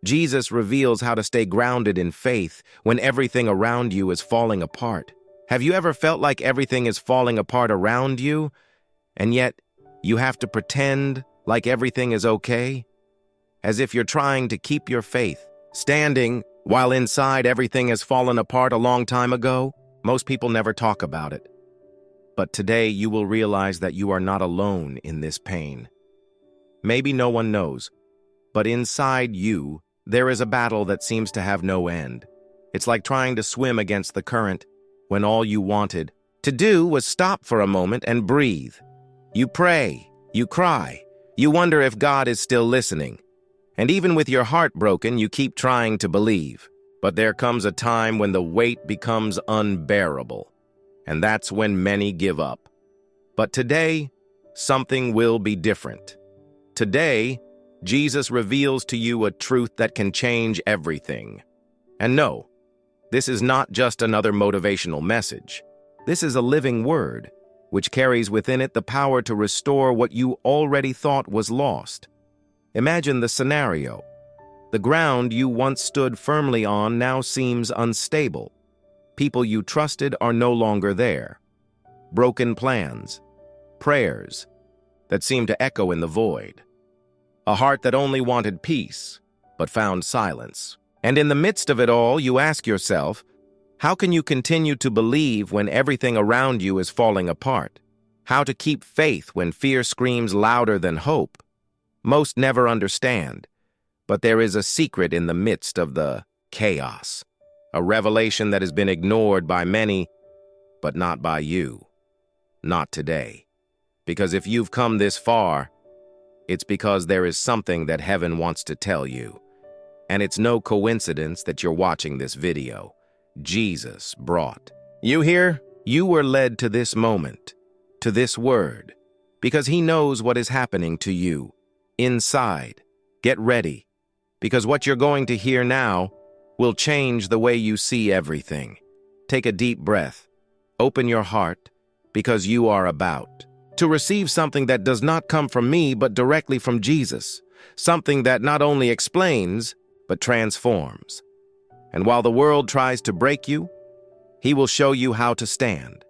Jesus reveals how to stay grounded in faith when everything around you is falling apart. Have you ever felt like everything is falling apart around you, and yet you have to pretend like everything is okay? As if you're trying to keep your faith standing while inside everything has fallen apart a long time ago? Most people never talk about it. But today you will realize that you are not alone in this pain. Maybe no one knows, but inside you, there is a battle that seems to have no end. It's like trying to swim against the current when all you wanted to do was stop for a moment and breathe. You pray, you cry, you wonder if God is still listening. And even with your heart broken, you keep trying to believe. But there comes a time when the weight becomes unbearable. And that's when many give up. But today, something will be different. Today, Jesus reveals to you a truth that can change everything. And no, this is not just another motivational message. This is a living word, which carries within it the power to restore what you already thought was lost. Imagine the scenario. The ground you once stood firmly on now seems unstable. People you trusted are no longer there. Broken plans, prayers that seem to echo in the void. A heart that only wanted peace, but found silence. And in the midst of it all, you ask yourself, how can you continue to believe when everything around you is falling apart? How to keep faith when fear screams louder than hope? Most never understand, but there is a secret in the midst of the chaos, a revelation that has been ignored by many, but not by you. Not today. Because if you've come this far, it's because there is something that heaven wants to tell you. And it's no coincidence that you're watching this video. Jesus brought you here. You were led to this moment, to this word, because he knows what is happening to you inside. Get ready, because what you're going to hear now will change the way you see everything. Take a deep breath. Open your heart, because you are about to receive something that does not come from me, but directly from Jesus. Something that not only explains, but transforms. And while the world tries to break you, he will show you how to stand.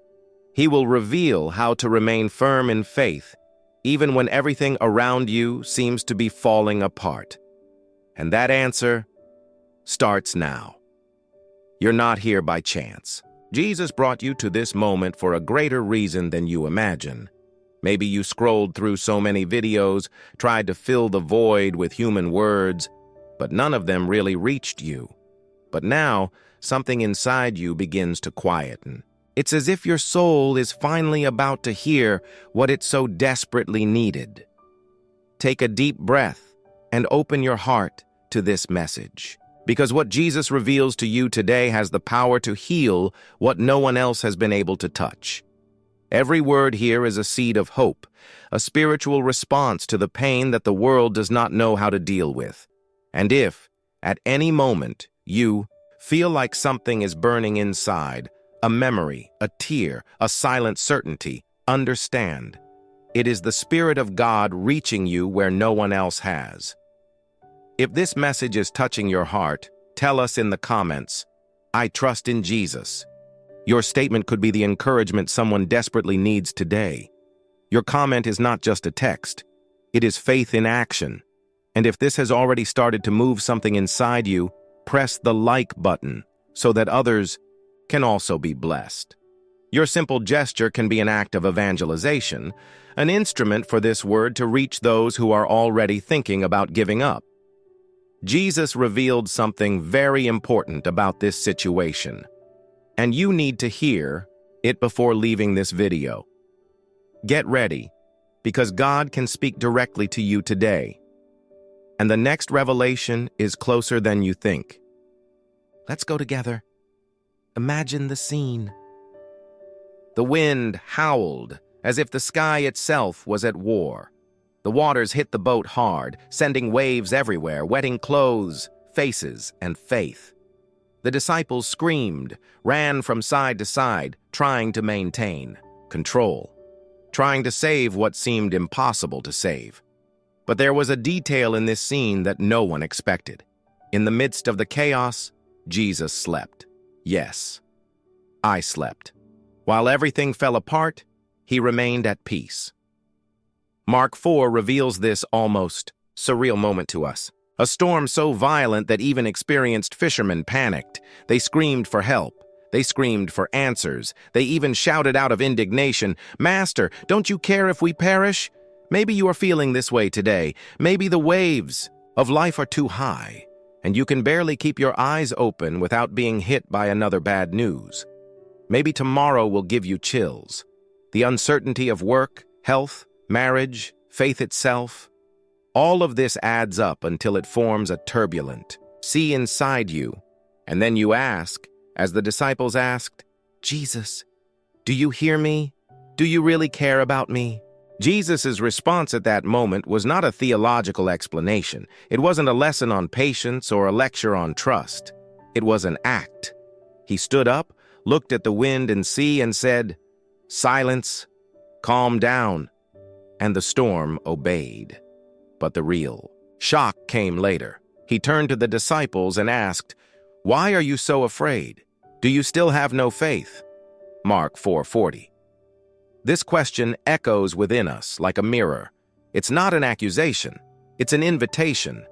He will reveal how to remain firm in faith, even when everything around you seems to be falling apart. And that answer starts now. You're not here by chance. Jesus brought you to this moment for a greater reason than you imagine. Maybe you scrolled through so many videos, tried to fill the void with human words, but none of them really reached you. But now, something inside you begins to quieten. It's as if your soul is finally about to hear what it so desperately needed. Take a deep breath and open your heart to this message. Because what Jesus reveals to you today has the power to heal what no one else has been able to touch. Every word here is a seed of hope, a spiritual response to the pain that the world does not know how to deal with. And if, at any moment, you feel like something is burning inside, a memory, a tear, a silent certainty, understand, it is the Spirit of God reaching you where no one else has. If this message is touching your heart, tell us in the comments, I trust in Jesus. Your statement could be the encouragement someone desperately needs today. Your comment is not just a text. It is faith in action. And if this has already started to move something inside you, press the like button so that others can also be blessed. Your simple gesture can be an act of evangelization, an instrument for this word to reach those who are already thinking about giving up. Jesus revealed something very important about this situation, and you need to hear it before leaving this video. Get ready, because God can speak directly to you today. And the next revelation is closer than you think. Let's go together. Imagine the scene. The wind howled as if the sky itself was at war. The waters hit the boat hard, sending waves everywhere, wetting clothes, faces, and faith. The disciples screamed, ran from side to side, trying to maintain control, trying to save what seemed impossible to save. But there was a detail in this scene that no one expected. In the midst of the chaos, Jesus slept. Yes, I slept. While everything fell apart, he remained at peace. Mark 4 reveals this almost surreal moment to us. A storm so violent that even experienced fishermen panicked. They screamed for help. They screamed for answers. They even shouted out of indignation, "Master, don't you care if we perish?" Maybe you are feeling this way today. Maybe the waves of life are too high, and you can barely keep your eyes open without being hit by another bad news. Maybe tomorrow will give you chills. The uncertainty of work, health, marriage, faith itself. All of this adds up until it forms a turbulent sea inside you. And then you ask, as the disciples asked, "Jesus, do you hear me? Do you really care about me?" Jesus' response at that moment was not a theological explanation. It wasn't a lesson on patience or a lecture on trust. It was an act. He stood up, looked at the wind and sea, and said, "Silence, calm down." And the storm obeyed. But the real shock came later. He turned to the disciples and asked, "Why are you so afraid? Do you still have no faith?" Mark 4:40. This question echoes within us like a mirror. It's not an accusation. It's an invitation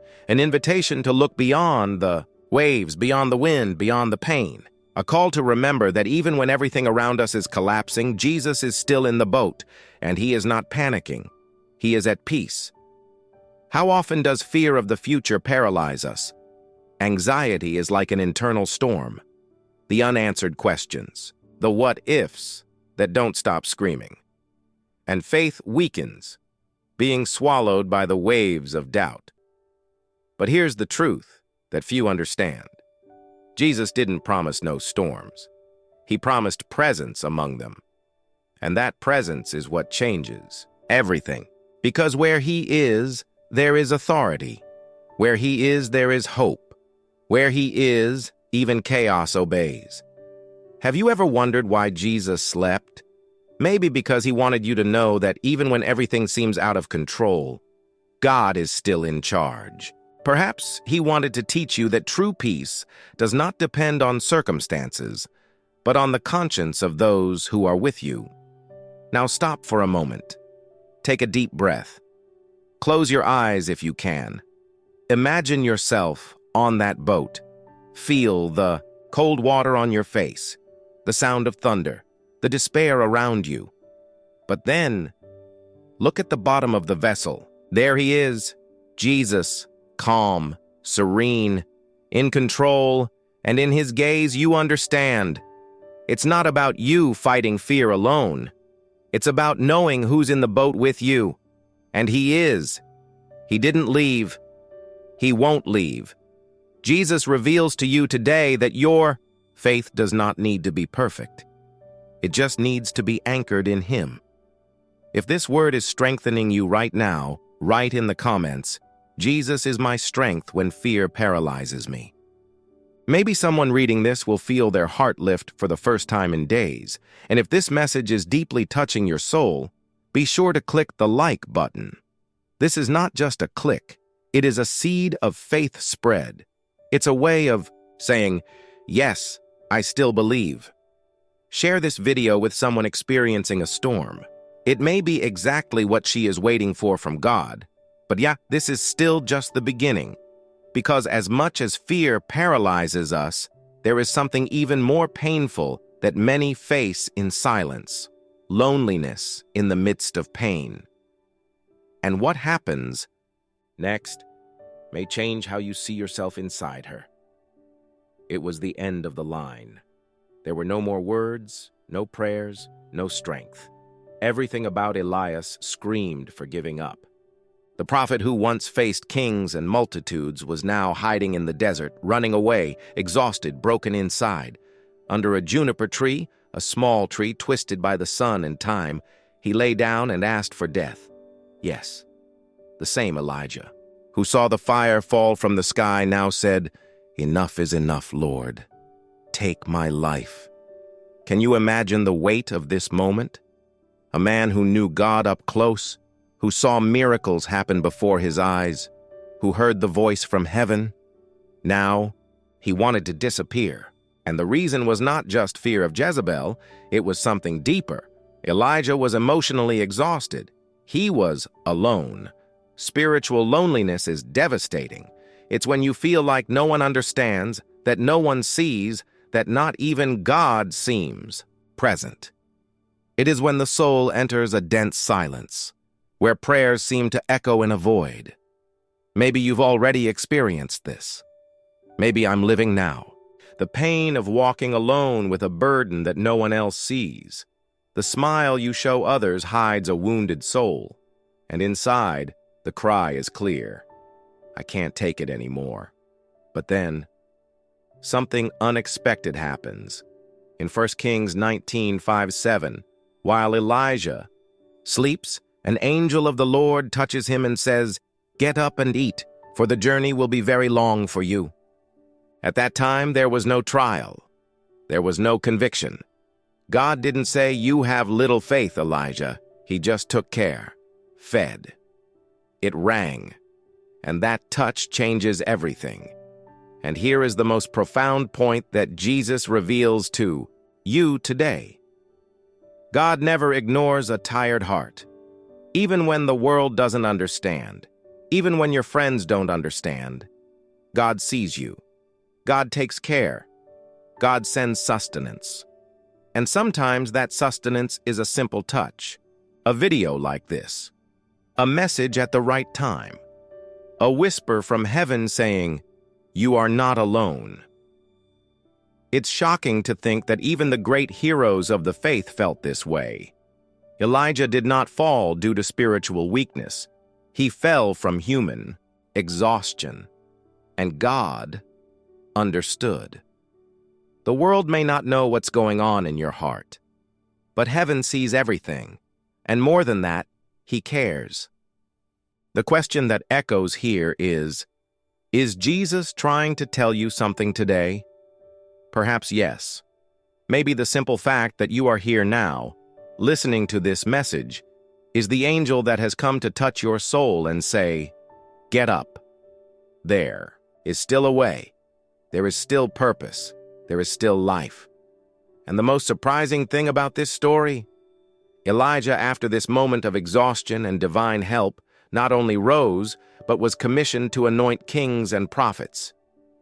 to look beyond the waves, beyond the wind, beyond the pain. A call to remember that even when everything around us is collapsing, Jesus is still in the boat, and he is not panicking. He is at peace. How often does fear of the future paralyze us? Anxiety is like an internal storm. The unanswered questions, the what-ifs that don't stop screaming. And faith weakens, being swallowed by the waves of doubt. But here's the truth that few understand. Jesus didn't promise no storms. He promised presence among them. And that presence is what changes everything. Because where he is, there is authority. Where he is, there is hope. Where he is, even chaos obeys. Have you ever wondered why Jesus slept? Maybe because he wanted you to know that even when everything seems out of control, God is still in charge. Perhaps he wanted to teach you that true peace does not depend on circumstances, but on the conscience of those who are with you. Now stop for a moment. Take a deep breath. Close your eyes if you can. Imagine yourself on that boat. Feel the cold water on your face, the sound of thunder, the despair around you. But then, look at the bottom of the vessel. There he is, Jesus, calm, serene, in control, and in his gaze you understand. It's not about you fighting fear alone. It's about knowing who's in the boat with you. And he is. He didn't leave. He won't leave. Jesus reveals to you today that your faith does not need to be perfect. It just needs to be anchored in him. If this word is strengthening you right now, write in the comments, "Jesus is my strength when fear paralyzes me." Maybe someone reading this will feel their heart lift for the first time in days. And if this message is deeply touching your soul, be sure to click the like button. This is not just a click. It is a seed of faith spread. It's a way of saying, "Yes, I still believe." Share this video with someone experiencing a storm. It may be exactly what she is waiting for from God. But yeah, this is still just the beginning. Because as much as fear paralyzes us, there is something even more painful that many face in silence: loneliness in the midst of pain. And what happens next may change how you see yourself inside her. It was the end of the line. There were no more words, no prayers, no strength. Everything about Elias screamed for giving up. The prophet who once faced kings and multitudes was now hiding in the desert, running away, exhausted, broken inside. Under a juniper tree, a small tree twisted by the sun and time, he lay down and asked for death. Yes, the same Elijah, who saw the fire fall from the sky, now said, "Enough is enough, Lord. Take my life." Can you imagine the weight of this moment? A man who knew God up close, who saw miracles happen before his eyes, who heard the voice from heaven, Now, he wanted to disappear. And the reason was not just fear of Jezebel, it was something deeper. Elijah was emotionally exhausted. He was alone. Spiritual loneliness is devastating. It's when you feel like no one understands, that no one sees, that not even God seems present. It is when the soul enters a dense silence, where prayers seem to echo in a void. Maybe you've already experienced this. Maybe I'm living now. The pain of walking alone with a burden that no one else sees. The smile you show others hides a wounded soul. And inside, the cry is clear. I can't take it anymore. But then, something unexpected happens. In 1 Kings 19:5-7, while Elijah sleeps, an angel of the Lord touches him and says, "Get up and eat, for the journey will be very long for you." At that time, there was no trial. There was no conviction. God didn't say, "You have little faith, Elijah." He just took care, fed. It rang, and that touch changes everything. And here is the most profound point that Jesus reveals to you today. God never ignores a tired heart. Even when the world doesn't understand, even when your friends don't understand, God sees you. God takes care. God sends sustenance. And sometimes that sustenance is a simple touch, a video like this, a message at the right time, a whisper from heaven saying, "You are not alone." It's shocking to think that even the great heroes of the faith felt this way. Elijah did not fall due to spiritual weakness. He fell from human exhaustion. And God understood. The world may not know what's going on in your heart, but heaven sees everything, and more than that, He cares. The question that echoes here is Jesus trying to tell you something today? Perhaps yes. Maybe the simple fact that you are here now, listening to this message, is the angel that has come to touch your soul and say, "Get up. There is still a way. There is still purpose. There is still life." And the most surprising thing about this story? Elijah, after this moment of exhaustion and divine help, not only rose, but was commissioned to anoint kings and prophets.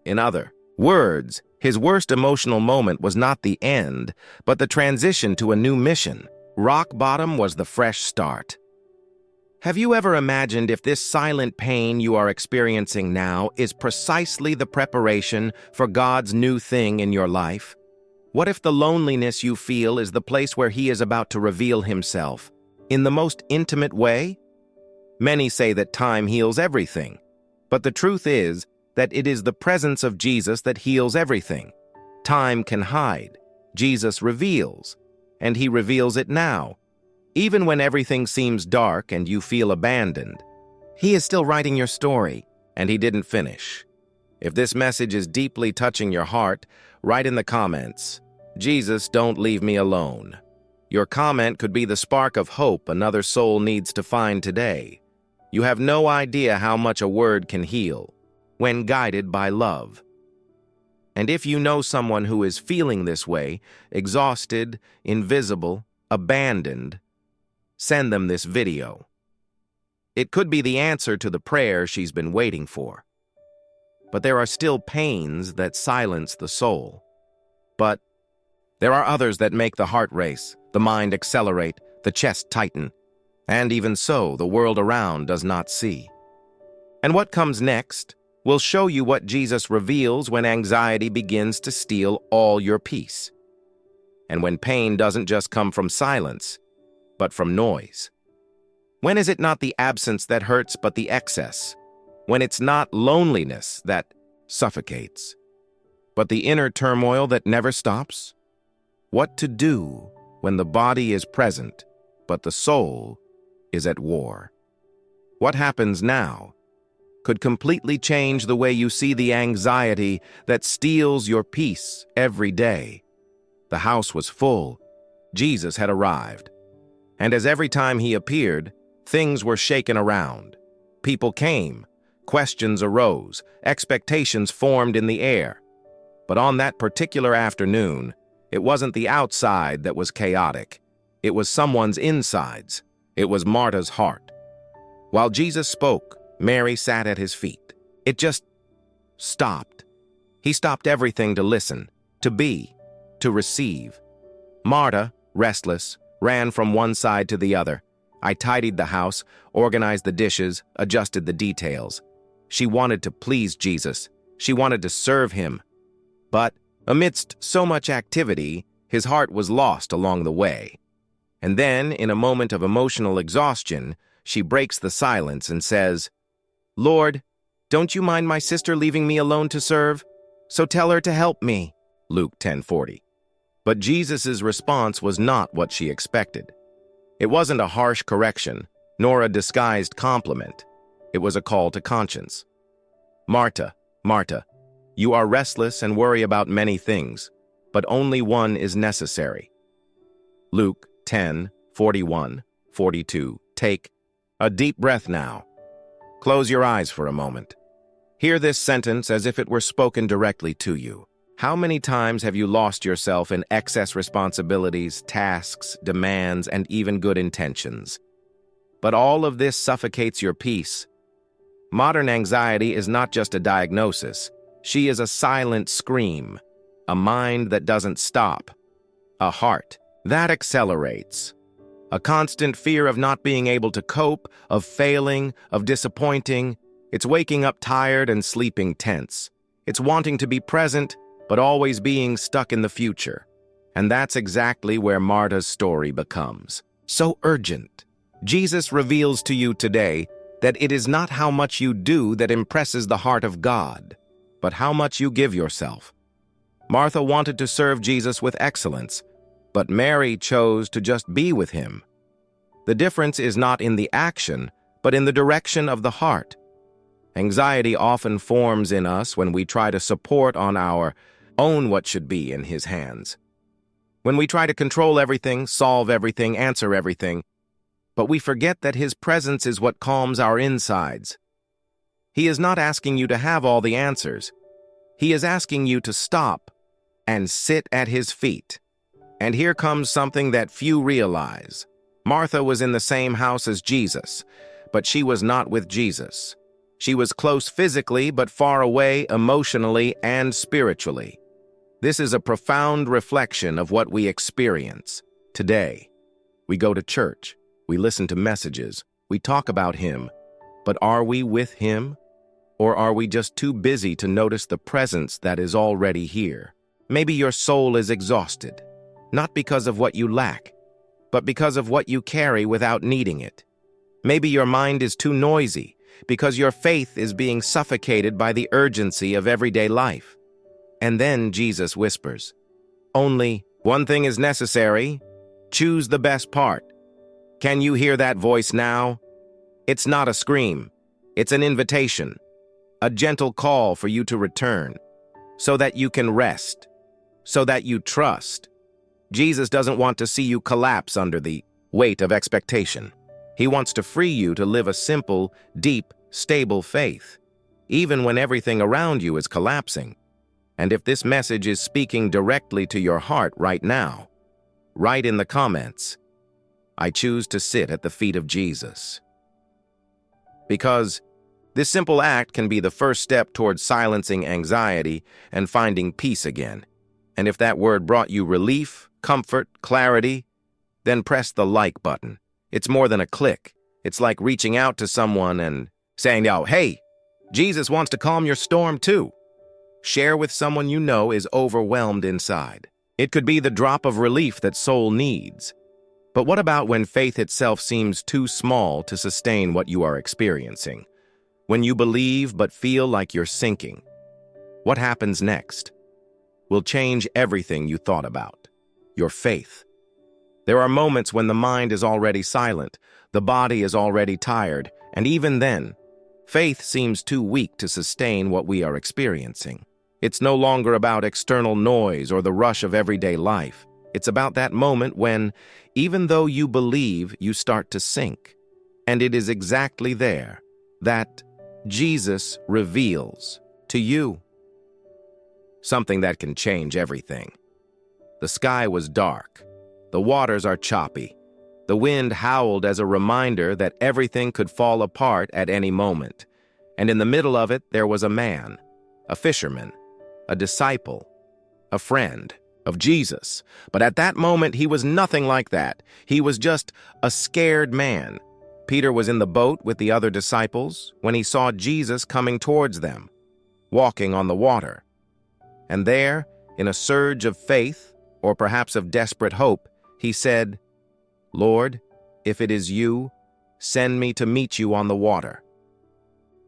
In other words, his worst emotional moment was not the end, but the transition to a new mission. Rock bottom was the fresh start. Have you ever imagined if this silent pain you are experiencing now is precisely the preparation for God's new thing in your life? What if the loneliness you feel is the place where He is about to reveal Himself in the most intimate way? Many say that time heals everything, but the truth is that it is the presence of Jesus that heals everything. Time can hide. Jesus reveals, and He reveals it now. Even when everything seems dark and you feel abandoned, He is still writing your story, and He didn't finish. If this message is deeply touching your heart, write in the comments, "Jesus, don't leave me alone." Your comment could be the spark of hope another soul needs to find today. You have no idea how much a word can heal when guided by love. And if you know someone who is feeling this way, exhausted, invisible, abandoned, send them this video. It could be the answer to the prayer she's been waiting for. But there are still pains that silence the soul. But there are others that make the heart race, the mind accelerate, the chest tighten, and even so, the world around does not see. And what comes next will show you what Jesus reveals when anxiety begins to steal all your peace. And when pain doesn't just come from silence, but from noise. When is it not the absence that hurts, but the excess? When it's not loneliness that suffocates, but the inner turmoil that never stops? What to do when the body is present, but the soul is at war? What happens now could completely change the way you see the anxiety that steals your peace every day. The house was full. Jesus had arrived. And as every time He appeared, things were shaken around. People came, Questions arose, expectations formed in the air. But on that particular afternoon, it wasn't the outside that was chaotic. It was someone's insides. It was Marta's heart. While Jesus spoke, Mary sat at his feet. It just stopped. He stopped everything to listen, to be, to receive. Marta, restless, ran from one side to the other. I tidied the house, organized the dishes, adjusted the details. She wanted to please Jesus. She wanted to serve him. But amidst so much activity, his heart was lost along the way. And then, in a moment of emotional exhaustion, she breaks the silence and says, "Lord, don't you mind my sister leaving me alone to serve? So tell her to help me." Luke 10:40. But Jesus' response was not what she expected. It wasn't a harsh correction, nor a disguised compliment. It was a call to conscience. "Marta, Marta, you are restless and worry about many things, but only one is necessary." Luke 10:41, 42. Take a deep breath now. Close your eyes for a moment. Hear this sentence as if it were spoken directly to you. How many times have you lost yourself in excess responsibilities, tasks, demands, and even good intentions? But all of this suffocates your peace. Modern anxiety is not just a diagnosis. She is a silent scream, a mind that doesn't stop, a heart that accelerates, a constant fear of not being able to cope, of failing, of disappointing. It's waking up tired and sleeping tense. It's wanting to be present, but always being stuck in the future. And that's exactly where Marta's story becomes so urgent. Jesus reveals to you today that it is not how much you do that impresses the heart of God, but how much you give yourself. Martha wanted to serve Jesus with excellence, but Mary chose to just be with him. The difference is not in the action, but in the direction of the heart. Anxiety often forms in us when we try to support on our own what should be in his hands. When we try to control everything, solve everything, answer everything, but we forget that his presence is what calms our insides. He is not asking you to have all the answers. He is asking you to stop and sit at his feet. And here comes something that few realize. Martha was in the same house as Jesus, but she was not with Jesus. She was close physically, but far away emotionally and spiritually. This is a profound reflection of what we experience today. We go to church, we listen to messages, we talk about him, but are we with him? Or are we just too busy to notice the presence that is already here? Maybe your soul is exhausted, not because of what you lack, but because of what you carry without needing it. Maybe your mind is too noisy, because your faith is being suffocated by the urgency of everyday life. And then Jesus whispers, "Only one thing is necessary. Choose the best part." Can you hear that voice now? It's not a scream. It's an invitation, a gentle call for you to return, so that you can rest, so that you trust. Jesus doesn't want to see you collapse under the weight of expectation. He wants to free you to live a simple, deep, stable faith, even when everything around you is collapsing. And if this message is speaking directly to your heart right now, write in the comments, "I choose to sit at the feet of Jesus." Because this simple act can be the first step towards silencing anxiety and finding peace again. And if that word brought you relief, comfort, clarity, then press the like button. It's more than a click. It's like reaching out to someone and saying, "Oh, hey, Jesus wants to calm your storm too." Share with someone you know is overwhelmed inside. It could be the drop of relief that soul needs. But what about when faith itself seems too small to sustain what you are experiencing? When you believe but feel like you're sinking? What happens next will change everything you thought about. Your faith. There are moments when the mind is already silent, the body is already tired, and even then, faith seems too weak to sustain what we are experiencing. It's no longer about external noise or the rush of everyday life. It's about that moment when, even though you believe, you start to sink. And it is exactly there, that Jesus reveals to you something that can change everything. The sky was dark. The waters are choppy. The wind howled as a reminder that everything could fall apart at any moment. And in the middle of it, there was a man, a fisherman, a disciple, a friend of Jesus. But at that moment, he was nothing like that. He was just a scared man. Peter was in the boat with the other disciples when he saw Jesus coming towards them, walking on the water. And there, in a surge of faith, or perhaps of desperate hope, he said, "Lord, if it is you, send me to meet you on the water."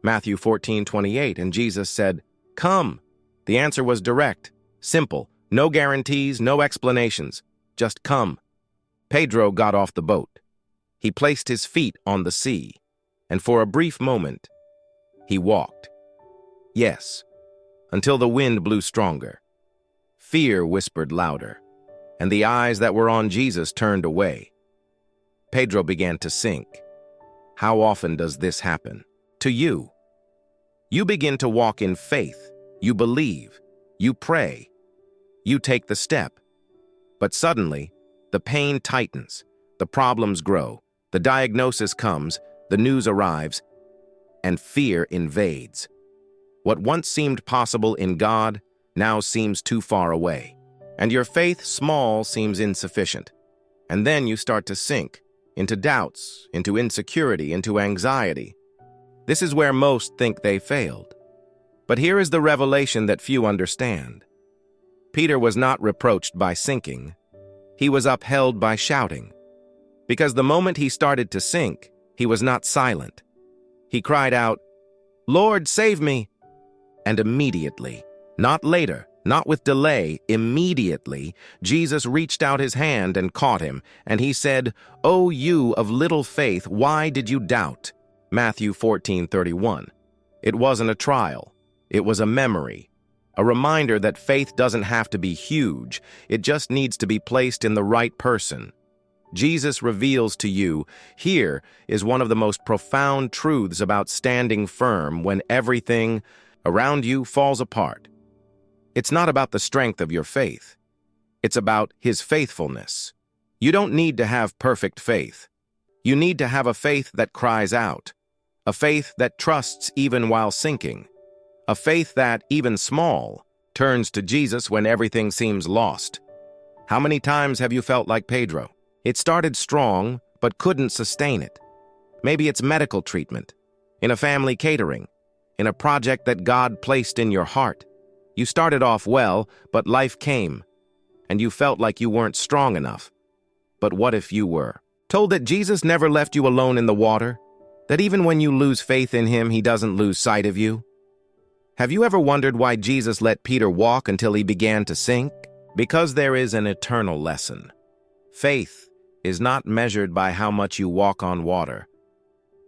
Matthew 14:28, and Jesus said, "Come." The answer was direct, simple, no guarantees, no explanations, just come. Pedro got off the boat. He placed his feet on the sea, and for a brief moment, he walked. Yes, until the wind blew stronger. Fear whispered louder, and the eyes that were on Jesus turned away. Pedro began to sink. How often does this happen to you? You begin to walk in faith. You believe. You pray. You take the step. But suddenly, the pain tightens. The problems grow. The diagnosis comes. The news arrives. And fear invades. What once seemed possible in God now seems too far away. And your faith, small, seems insufficient. And then you start to sink into doubts, into insecurity, into anxiety. This is where most think they failed. But here is the revelation that few understand. Peter was not reproached by sinking. He was upheld by shouting. Because the moment he started to sink, he was not silent. He cried out, "Lord, save me!" And immediately, not later, not with delay, immediately, Jesus reached out his hand and caught him, and he said, "O you of little faith, why did you doubt?" Matthew 14:31. It wasn't a trial. It was a memory, a reminder that faith doesn't have to be huge. It just needs to be placed in the right person. Jesus reveals to you, here is one of the most profound truths about standing firm when everything around you falls apart. It's not about the strength of your faith. It's about his faithfulness. You don't need to have perfect faith. You need to have a faith that cries out, a faith that trusts even while sinking, a faith that, even small, turns to Jesus when everything seems lost. How many times have you felt like Pedro? It started strong, but couldn't sustain it. Maybe it's medical treatment, in a family catering, in a project that God placed in your heart. You started off well, but life came, and you felt like you weren't strong enough. But what if you were? Told that Jesus never left you alone in the water? That even when you lose faith in him, he doesn't lose sight of you? Have you ever wondered why Jesus let Peter walk until he began to sink? Because there is an eternal lesson. Faith is not measured by how much you walk on water,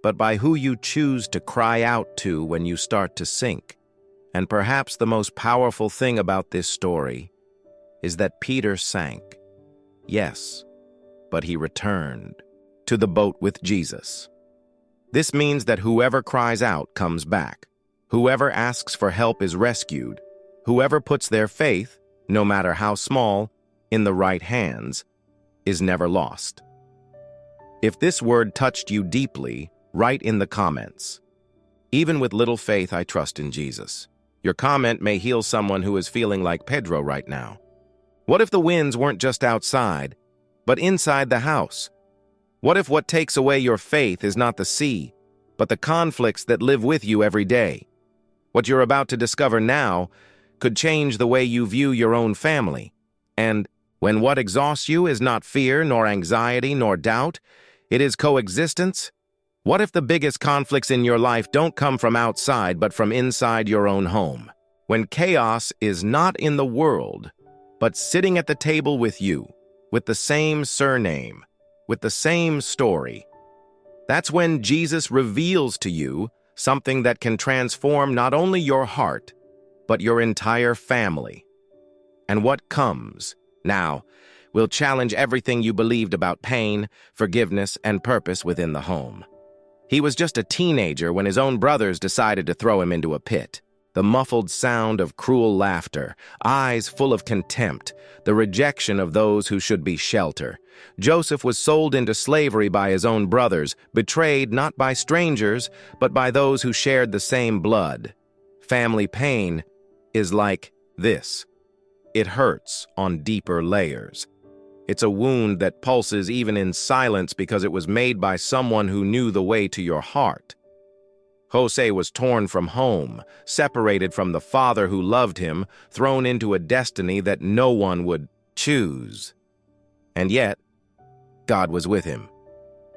but by who you choose to cry out to when you start to sink. And perhaps the most powerful thing about this story is that Peter sank. Yes, but he returned to the boat with Jesus. This means that whoever cries out comes back. Whoever asks for help is rescued. Whoever puts their faith, no matter how small, in the right hands, is never lost. If this word touched you deeply, write in the comments, "Even with little faith, I trust in Jesus." Your comment may heal someone who is feeling like Pedro right now. What if the winds weren't just outside, but inside the house? What if what takes away your faith is not the sea, but the conflicts that live with you every day? What you're about to discover now could change the way you view your own family. And when what exhausts you is not fear, nor anxiety, nor doubt, it is coexistence. What if the biggest conflicts in your life don't come from outside, but from inside your own home? When chaos is not in the world, but sitting at the table with you, with the same surname, with the same story, that's when Jesus reveals to you something that can transform not only your heart, but your entire family. And what comes now will challenge everything you believed about pain, forgiveness, and purpose within the home. He was just a teenager when his own brothers decided to throw him into a pit. The muffled sound of cruel laughter, eyes full of contempt, the rejection of those who should be shelter. Joseph was sold into slavery by his own brothers, betrayed not by strangers, but by those who shared the same blood. Family pain is like this. It hurts on deeper layers. It's a wound that pulses even in silence because it was made by someone who knew the way to your heart. Jose was torn from home, separated from the father who loved him, thrown into a destiny that no one would choose. And yet, God was with him,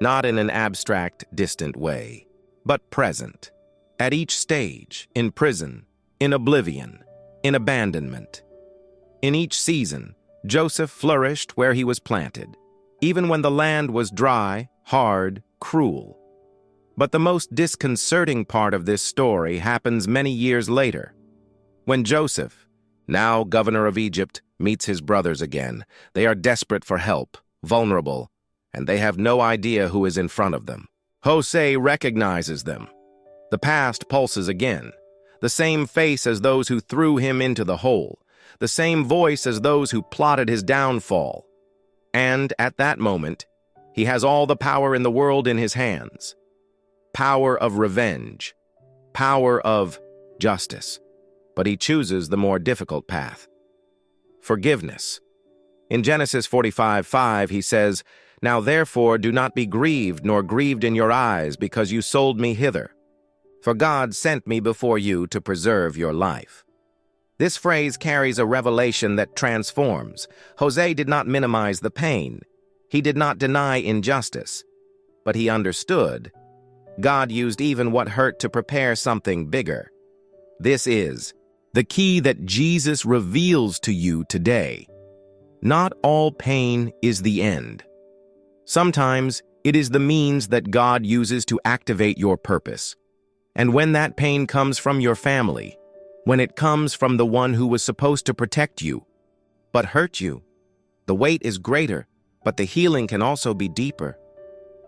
not in an abstract, distant way, but present, at each stage, in prison, in oblivion, in abandonment. In each season, Joseph flourished where he was planted, even when the land was dry, hard, cruel. But the most disconcerting part of this story happens many years later. When Joseph, now governor of Egypt, meets his brothers again, they are desperate for help, vulnerable, and they have no idea who is in front of them. Jose recognizes them. The past pulses again, the same face as those who threw him into the hole, the same voice as those who plotted his downfall. And at that moment, he has all the power in the world in his hands. Power of revenge, power of justice. But he chooses the more difficult path. Forgiveness. In Genesis 45:5, he says, "Now therefore do not be grieved, nor grieved in your eyes, because you sold me hither. For God sent me before you to preserve your life." This phrase carries a revelation that transforms. Jose did not minimize the pain. He did not deny injustice. But he understood. God used even what hurt to prepare something bigger. This is the key that Jesus reveals to you today. Not all pain is the end. Sometimes it is the means that God uses to activate your purpose. And when that pain comes from your family, when it comes from the one who was supposed to protect you, but hurt you, the weight is greater, but the healing can also be deeper.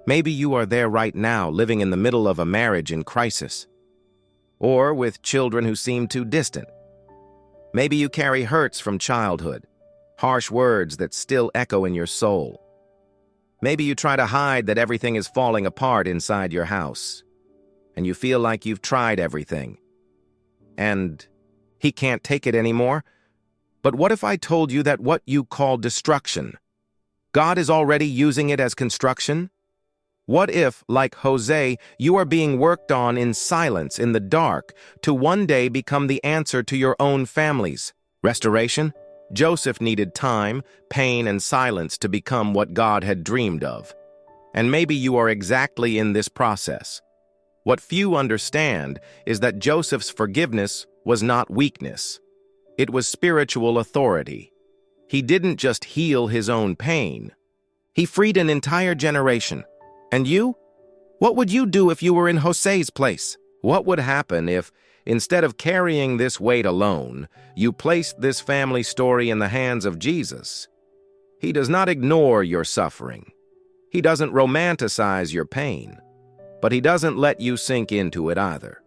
Maybe you are there right now, living in the middle of a marriage in crisis, or with children who seem too distant. Maybe you carry hurts from childhood, harsh words that still echo in your soul. Maybe you try to hide that everything is falling apart inside your house, and you feel like you've tried everything, and he can't take it anymore. But what if I told you that what you call destruction, God is already using it as construction? What if, like Jose, you are being worked on in silence, in the dark, to one day become the answer to your own family's restoration? Joseph needed time, pain, and silence to become what God had dreamed of. And maybe you are exactly in this process. What few understand is that Joseph's forgiveness was not weakness. It was spiritual authority. He didn't just heal his own pain. He freed an entire generation. And you? What would you do if you were in Jose's place? What would happen if, instead of carrying this weight alone, you placed this family story in the hands of Jesus? He does not ignore your suffering. He doesn't romanticize your pain. But he doesn't let you sink into it either.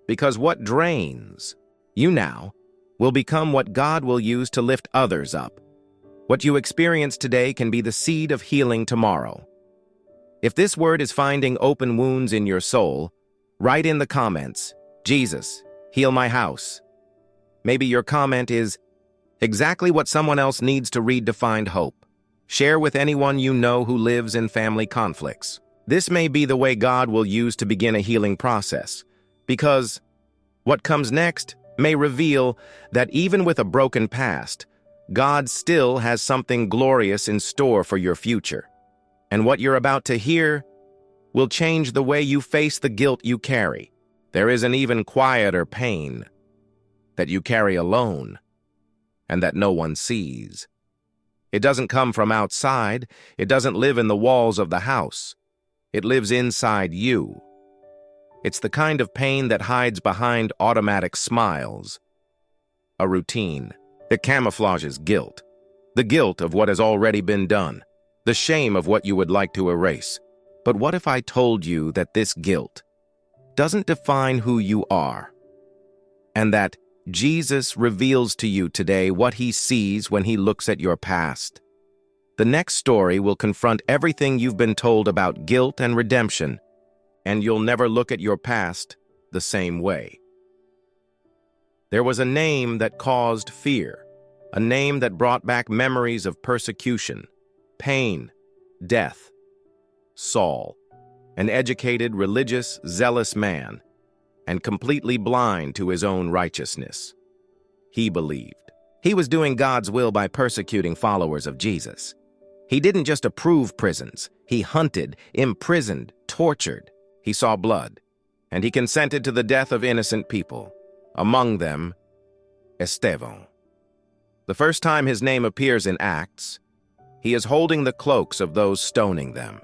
Because what drains you now will become what God will use to lift others up. What you experience today can be the seed of healing tomorrow. If this word is finding open wounds in your soul, write in the comments, "Jesus, heal my house." Maybe your comment is exactly what someone else needs to read to find hope. Share with anyone you know who lives in family conflicts. This may be the way God will use to begin a healing process, because what comes next may reveal that even with a broken past, God still has something glorious in store for your future. And what you're about to hear will change the way you face the guilt you carry. There is an even quieter pain that you carry alone and that no one sees. It doesn't come from outside. It doesn't live in the walls of the house. It lives inside you. It's the kind of pain that hides behind automatic smiles. A routine that camouflages guilt. The guilt of what has already been done. The shame of what you would like to erase. But what if I told you that this guilt doesn't define who you are, and that Jesus reveals to you today what he sees when he looks at your past? The next story will confront everything you've been told about guilt and redemption, and you'll never look at your past the same way. There was a name that caused fear, a name that brought back memories of persecution, pain, death. Saul, an educated, religious, zealous man, and completely blind to his own righteousness. He believed he was doing God's will by persecuting followers of Jesus. He didn't just approve prisons. He hunted, imprisoned, tortured. He saw blood, and he consented to the death of innocent people, among them Esteban. The first time his name appears in Acts, he is holding the cloaks of those stoning them,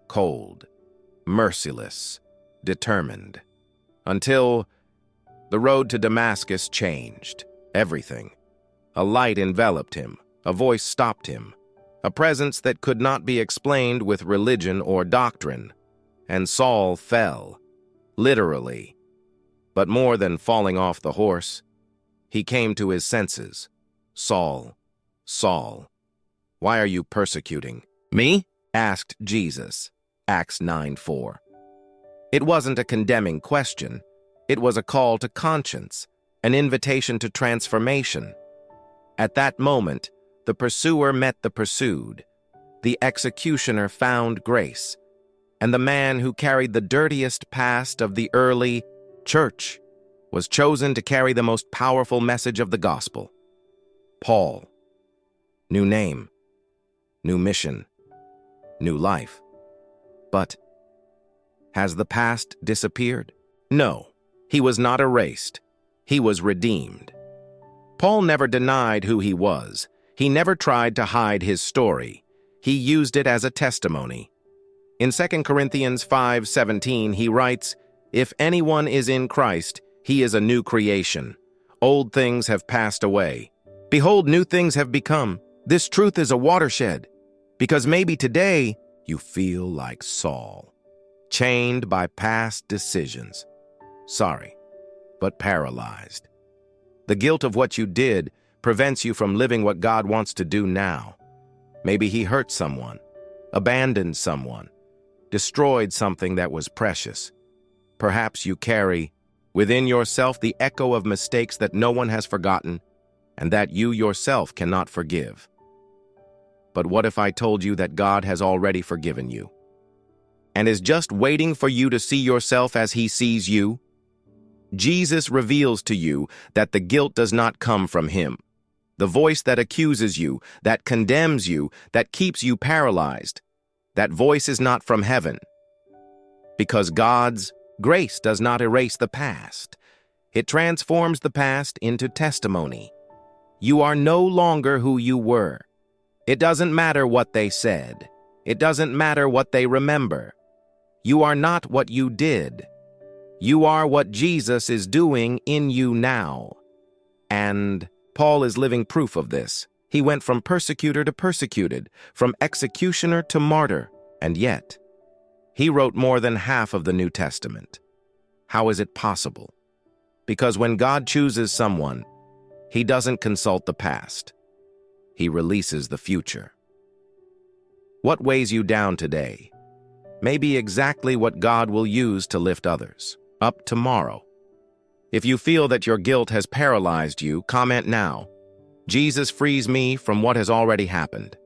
cold, merciless, determined, until the road to Damascus changed everything. A light enveloped him, a voice stopped him, a presence that could not be explained with religion or doctrine, and Saul fell, literally. But more than falling off the horse, he came to his senses. Saul, Saul, why are you persecuting me? Asked Jesus. Acts 9:4. It wasn't a condemning question. It was a call to conscience, an invitation to transformation. At that moment, the pursuer met the pursued. The executioner found grace. And the man who carried the dirtiest past of the early church was chosen to carry the most powerful message of the gospel. Paul. New name, new mission, new life. But has the past disappeared? No, he was not erased. He was redeemed. Paul never denied who he was. He never tried to hide his story. He used it as a testimony. In 2 Corinthians 5:17, he writes, "If anyone is in Christ, he is a new creation. Old things have passed away. Behold, new things have become." This truth is a watershed, because maybe today you feel like Saul, chained by past decisions. Sorry, but paralyzed. The guilt of what you did prevents you from living what God wants to do now. Maybe he hurt someone, abandoned someone, destroyed something that was precious. Perhaps you carry within yourself the echo of mistakes that no one has forgotten and that you yourself cannot forgive. But what if I told you that God has already forgiven you and is just waiting for you to see yourself as he sees you? Jesus reveals to you that the guilt does not come from him. The voice that accuses you, that condemns you, that keeps you paralyzed, that voice is not from heaven. Because God's grace does not erase the past. It transforms the past into testimony. You are no longer who you were. It doesn't matter what they said. It doesn't matter what they remember. You are not what you did. You are what Jesus is doing in you now. And Paul is living proof of this. He went from persecutor to persecuted, from executioner to martyr, and yet he wrote more than half of the New Testament. How is it possible? Because when God chooses someone, he doesn't consult the past. He releases the future. What weighs you down today may be exactly what God will use to lift others up tomorrow. If you feel that your guilt has paralyzed you, comment now. Jesus frees me from what has already happened.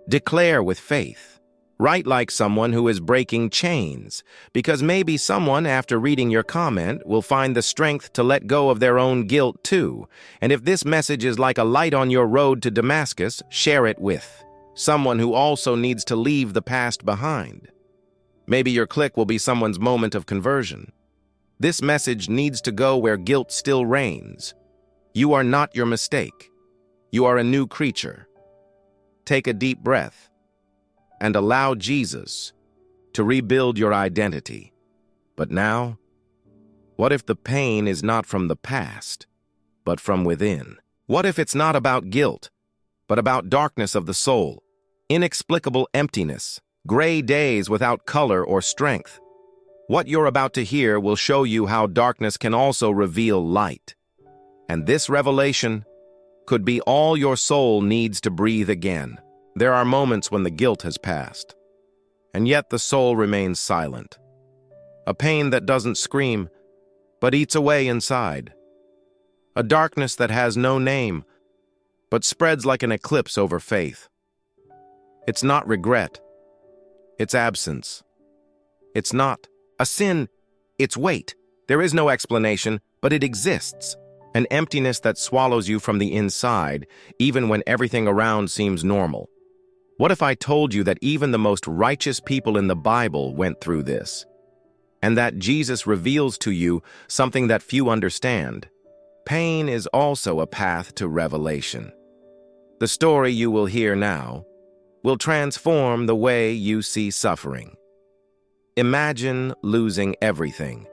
Declare with faith. Write like someone who is breaking chains, because maybe someone, after reading your comment, will find the strength to let go of their own guilt too. And if this message is like a light on your road to Damascus, share it with someone who also needs to leave the past behind. Maybe your click will be someone's moment of conversion. This message needs to go where guilt still reigns. You are not your mistake. You are a new creature. Take a deep breath and allow Jesus to rebuild your identity. But now, what if the pain is not from the past, but from within? What if it's not about guilt, but about darkness of the soul, inexplicable emptiness, gray days without color or strength. What you're about to hear will show you how darkness can also reveal light. And this revelation could be all your soul needs to breathe again. There are moments when the guilt has passed, and yet the soul remains silent. A pain that doesn't scream, but eats away inside. A darkness that has no name, but spreads like an eclipse over faith. It's not regret. It's absence. It's not a sin. It's weight. There is no explanation, but it exists. An emptiness that swallows you from the inside, even when everything around seems normal. What if I told you that even the most righteous people in the Bible went through this? And that Jesus reveals to you something that few understand. Pain is also a path to revelation. The story you will hear now will transform the way you see suffering. Imagine losing everything.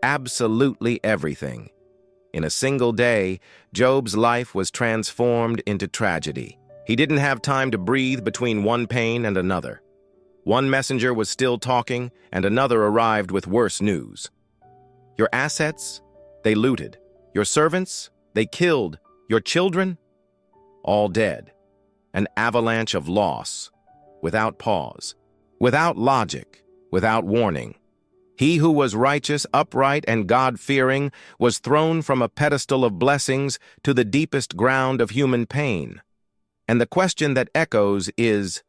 Absolutely everything. In a single day, Job's life was transformed into tragedy. He didn't have time to breathe between one pain and another. One messenger was still talking, and another arrived with worse news. Your assets? They looted. Your servants? They killed. Your children? All dead. An avalanche of loss, without pause, without logic, without warning. He who was righteous, upright, and God-fearing was thrown from a pedestal of blessings to the deepest ground of human pain. And the question that echoes is,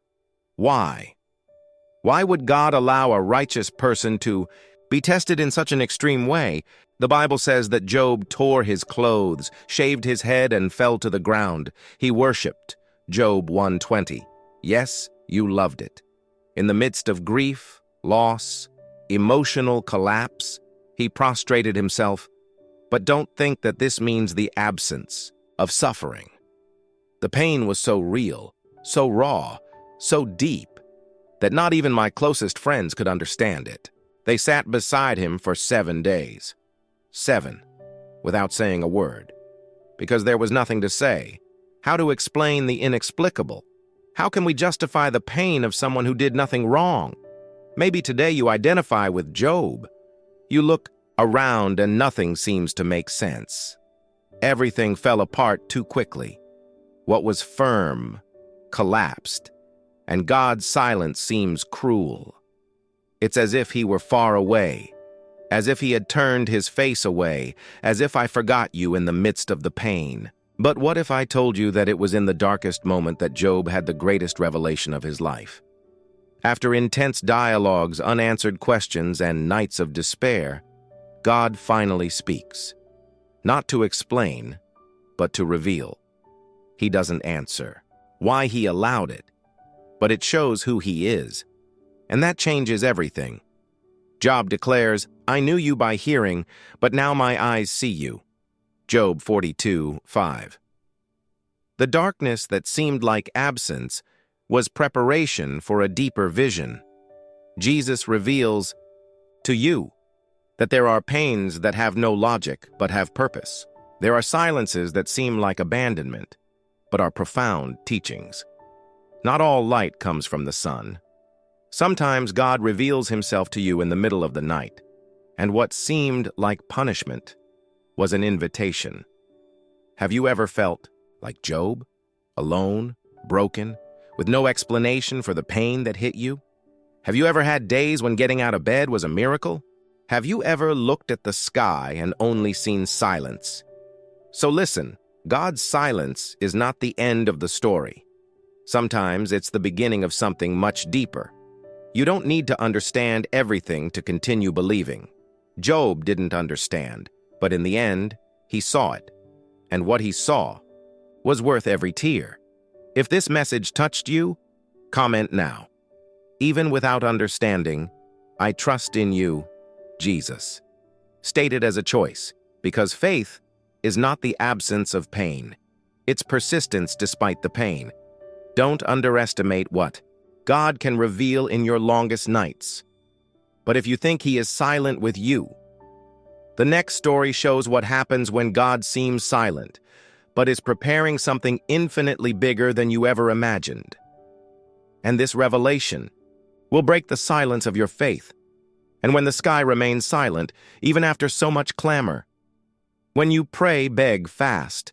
why? Why would God allow a righteous person to be tested in such an extreme way? The Bible says that Job tore his clothes, shaved his head, and fell to the ground. He worshipped. Job 1:20. Yes, you loved it. In the midst of grief, loss, emotional collapse, he prostrated himself. But don't think that this means the absence of suffering. The pain was so real, so raw, so deep, that not even my closest friends could understand it. They sat beside him for 7 days. 7, without saying a word. Because there was nothing to say. How to explain the inexplicable? How can we justify the pain of someone who did nothing wrong? Maybe today you identify with Job. You look around and nothing seems to make sense. Everything fell apart too quickly. What was firm collapsed, and God's silence seems cruel. It's as if he were far away, as if he had turned his face away, as if I forgot you in the midst of the pain. But what if I told you that it was in the darkest moment that Job had the greatest revelation of his life? After intense dialogues, unanswered questions, and nights of despair, God finally speaks. Not to explain, but to reveal. He doesn't answer why he allowed it, but it shows who he is. And that changes everything. Job declares, I knew you by hearing, but now my eyes see you. Job 42:5. The darkness that seemed like absence was preparation for a deeper vision. Jesus reveals to you that there are pains that have no logic but have purpose. There are silences that seem like abandonment, but are profound teachings. Not all light comes from the sun. Sometimes God reveals himself to you in the middle of the night, and what seemed like punishment was an invitation. Have you ever felt like Job, alone, broken, with no explanation for the pain that hit you? Have you ever had days when getting out of bed was a miracle? Have you ever looked at the sky and only seen silence? So listen, God's silence is not the end of the story. Sometimes it's the beginning of something much deeper. You don't need to understand everything to continue believing. Job didn't understand, but in the end, he saw it. And what he saw was worth every tear. If this message touched you, comment now. Even without understanding, I trust in you, Jesus. State it as a choice, because faith is not the absence of pain. It's persistence despite the pain. Don't underestimate what God can reveal in your longest nights. But if you think he is silent with you, the next story shows what happens when God seems silent, but is preparing something infinitely bigger than you ever imagined. And this revelation will break the silence of your faith. And when the sky remains silent, even after so much clamor, when you pray, beg, fast,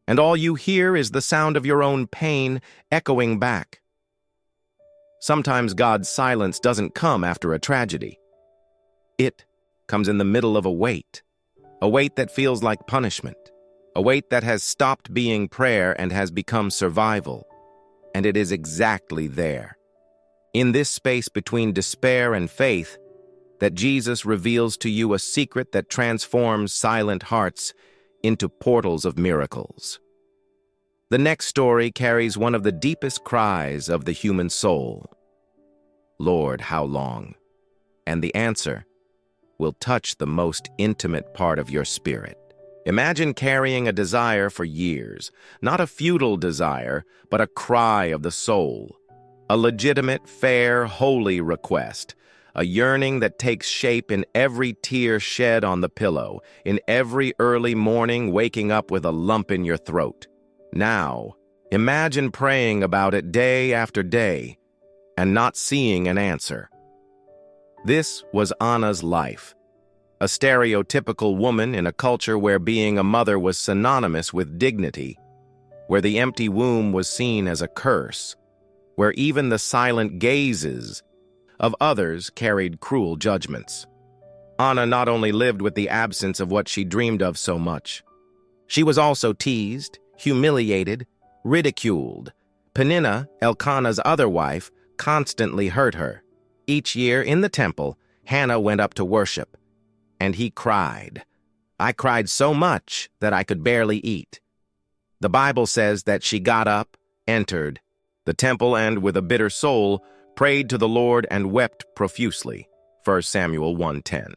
and all you hear is the sound of your own pain echoing back. Sometimes God's silence doesn't come after a tragedy. It comes in the middle of a weight that feels like punishment, a weight that has stopped being prayer and has become survival. And it is exactly there, in this space between despair and faith, that Jesus reveals to you a secret that transforms silent hearts into portals of miracles. The next story carries one of the deepest cries of the human soul. Lord, how long? And the answer will touch the most intimate part of your spirit. Imagine carrying a desire for years, not a futile desire, but a cry of the soul, a legitimate, fair, holy request, a yearning that takes shape in every tear shed on the pillow, in every early morning waking up with a lump in your throat. Now, imagine praying about it day after day and not seeing an answer. This was Anna's life, a stereotypical woman in a culture where being a mother was synonymous with dignity, where the empty womb was seen as a curse, where even the silent gazes of others carried cruel judgments. Anna not only lived with the absence of what she dreamed of so much, she was also teased, humiliated, ridiculed. Peninnah, Elkanah's other wife, constantly hurt her. Each year in the temple, Hannah went up to worship, and he cried. I cried so much that I could barely eat. The Bible says that she got up, entered the temple, and with a bitter soul, prayed to the Lord and wept profusely. 1 Samuel 1:10.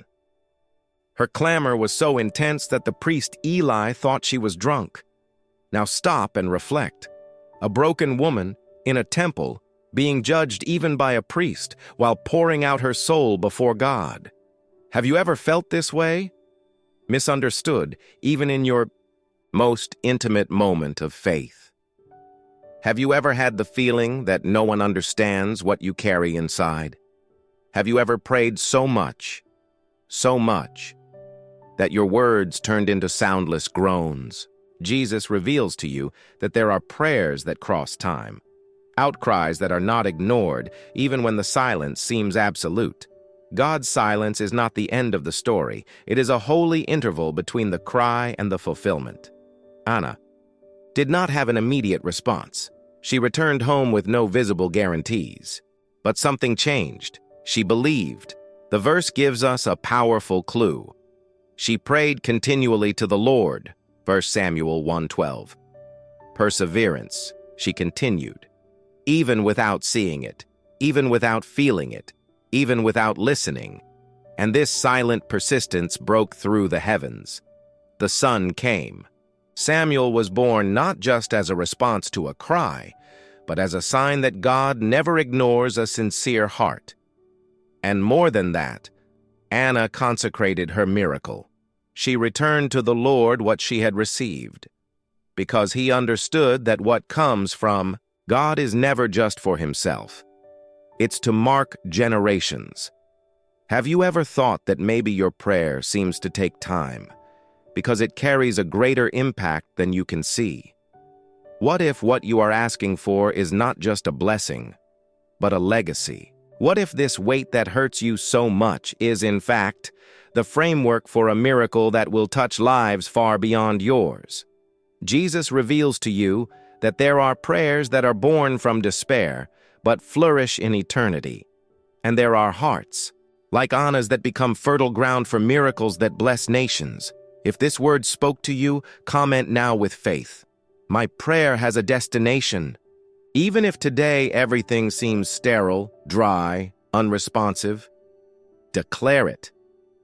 Her clamor was so intense that the priest Eli thought she was drunk. Now stop and reflect. A broken woman in a temple, being judged even by a priest, while pouring out her soul before God. Have you ever felt this way? Misunderstood, even in your most intimate moment of faith? Have you ever had the feeling that no one understands what you carry inside? Have you ever prayed so much, that your words turned into soundless groans? Jesus reveals to you that there are prayers that cross time, outcries that are not ignored, even when the silence seems absolute. God's silence is not the end of the story. It is a holy interval between the cry and the fulfillment. Anna did not have an immediate response. She returned home with no visible guarantees. But something changed. She believed. The verse gives us a powerful clue. She prayed continually to the Lord, 1 Samuel 1:12. Perseverance, she continued, even without seeing it, even without feeling it, even without listening. And this silent persistence broke through the heavens. The son came. Samuel was born not just as a response to a cry, but as a sign that God never ignores a sincere heart. And more than that, Anna consecrated her miracle. She returned to the Lord what she had received, because he understood that what comes from God is never just for himself. It's to mark generations. Have you ever thought that maybe your prayer seems to take time because it carries a greater impact than you can see? What if what you are asking for is not just a blessing, but a legacy? What if this weight that hurts you so much is, in fact, the framework for a miracle that will touch lives far beyond yours? Jesus reveals to you that there are prayers that are born from despair, but flourish in eternity. And there are hearts, like Anna's, that become fertile ground for miracles that bless nations. If this word spoke to you, comment now with faith. My prayer has a destination. Even if today everything seems sterile, dry, unresponsive, declare it,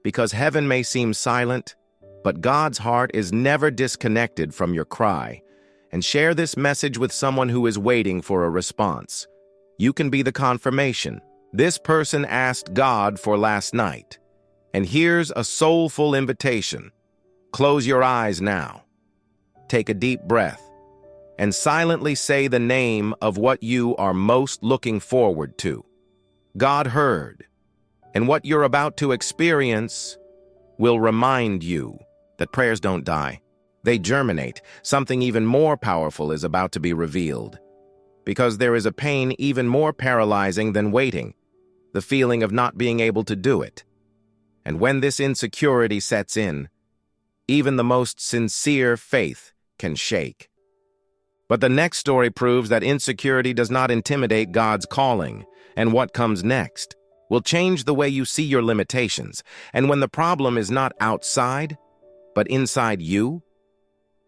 because heaven may seem silent, but God's heart is never disconnected from your cry. And share this message with someone who is waiting for a response. You can be the confirmation. This person asked God for last night. And here's a soulful invitation. Close your eyes now. Take a deep breath and silently say the name of what you are most looking forward to. God heard, and what you're about to experience will remind you that prayers don't die. They germinate. Something even more powerful is about to be revealed, because there is a pain even more paralyzing than waiting, the feeling of not being able to do it. And when this insecurity sets in, even the most sincere faith can shake. But the next story proves that insecurity does not intimidate God's calling, and what comes next will change the way you see your limitations. And when the problem is not outside, but inside you,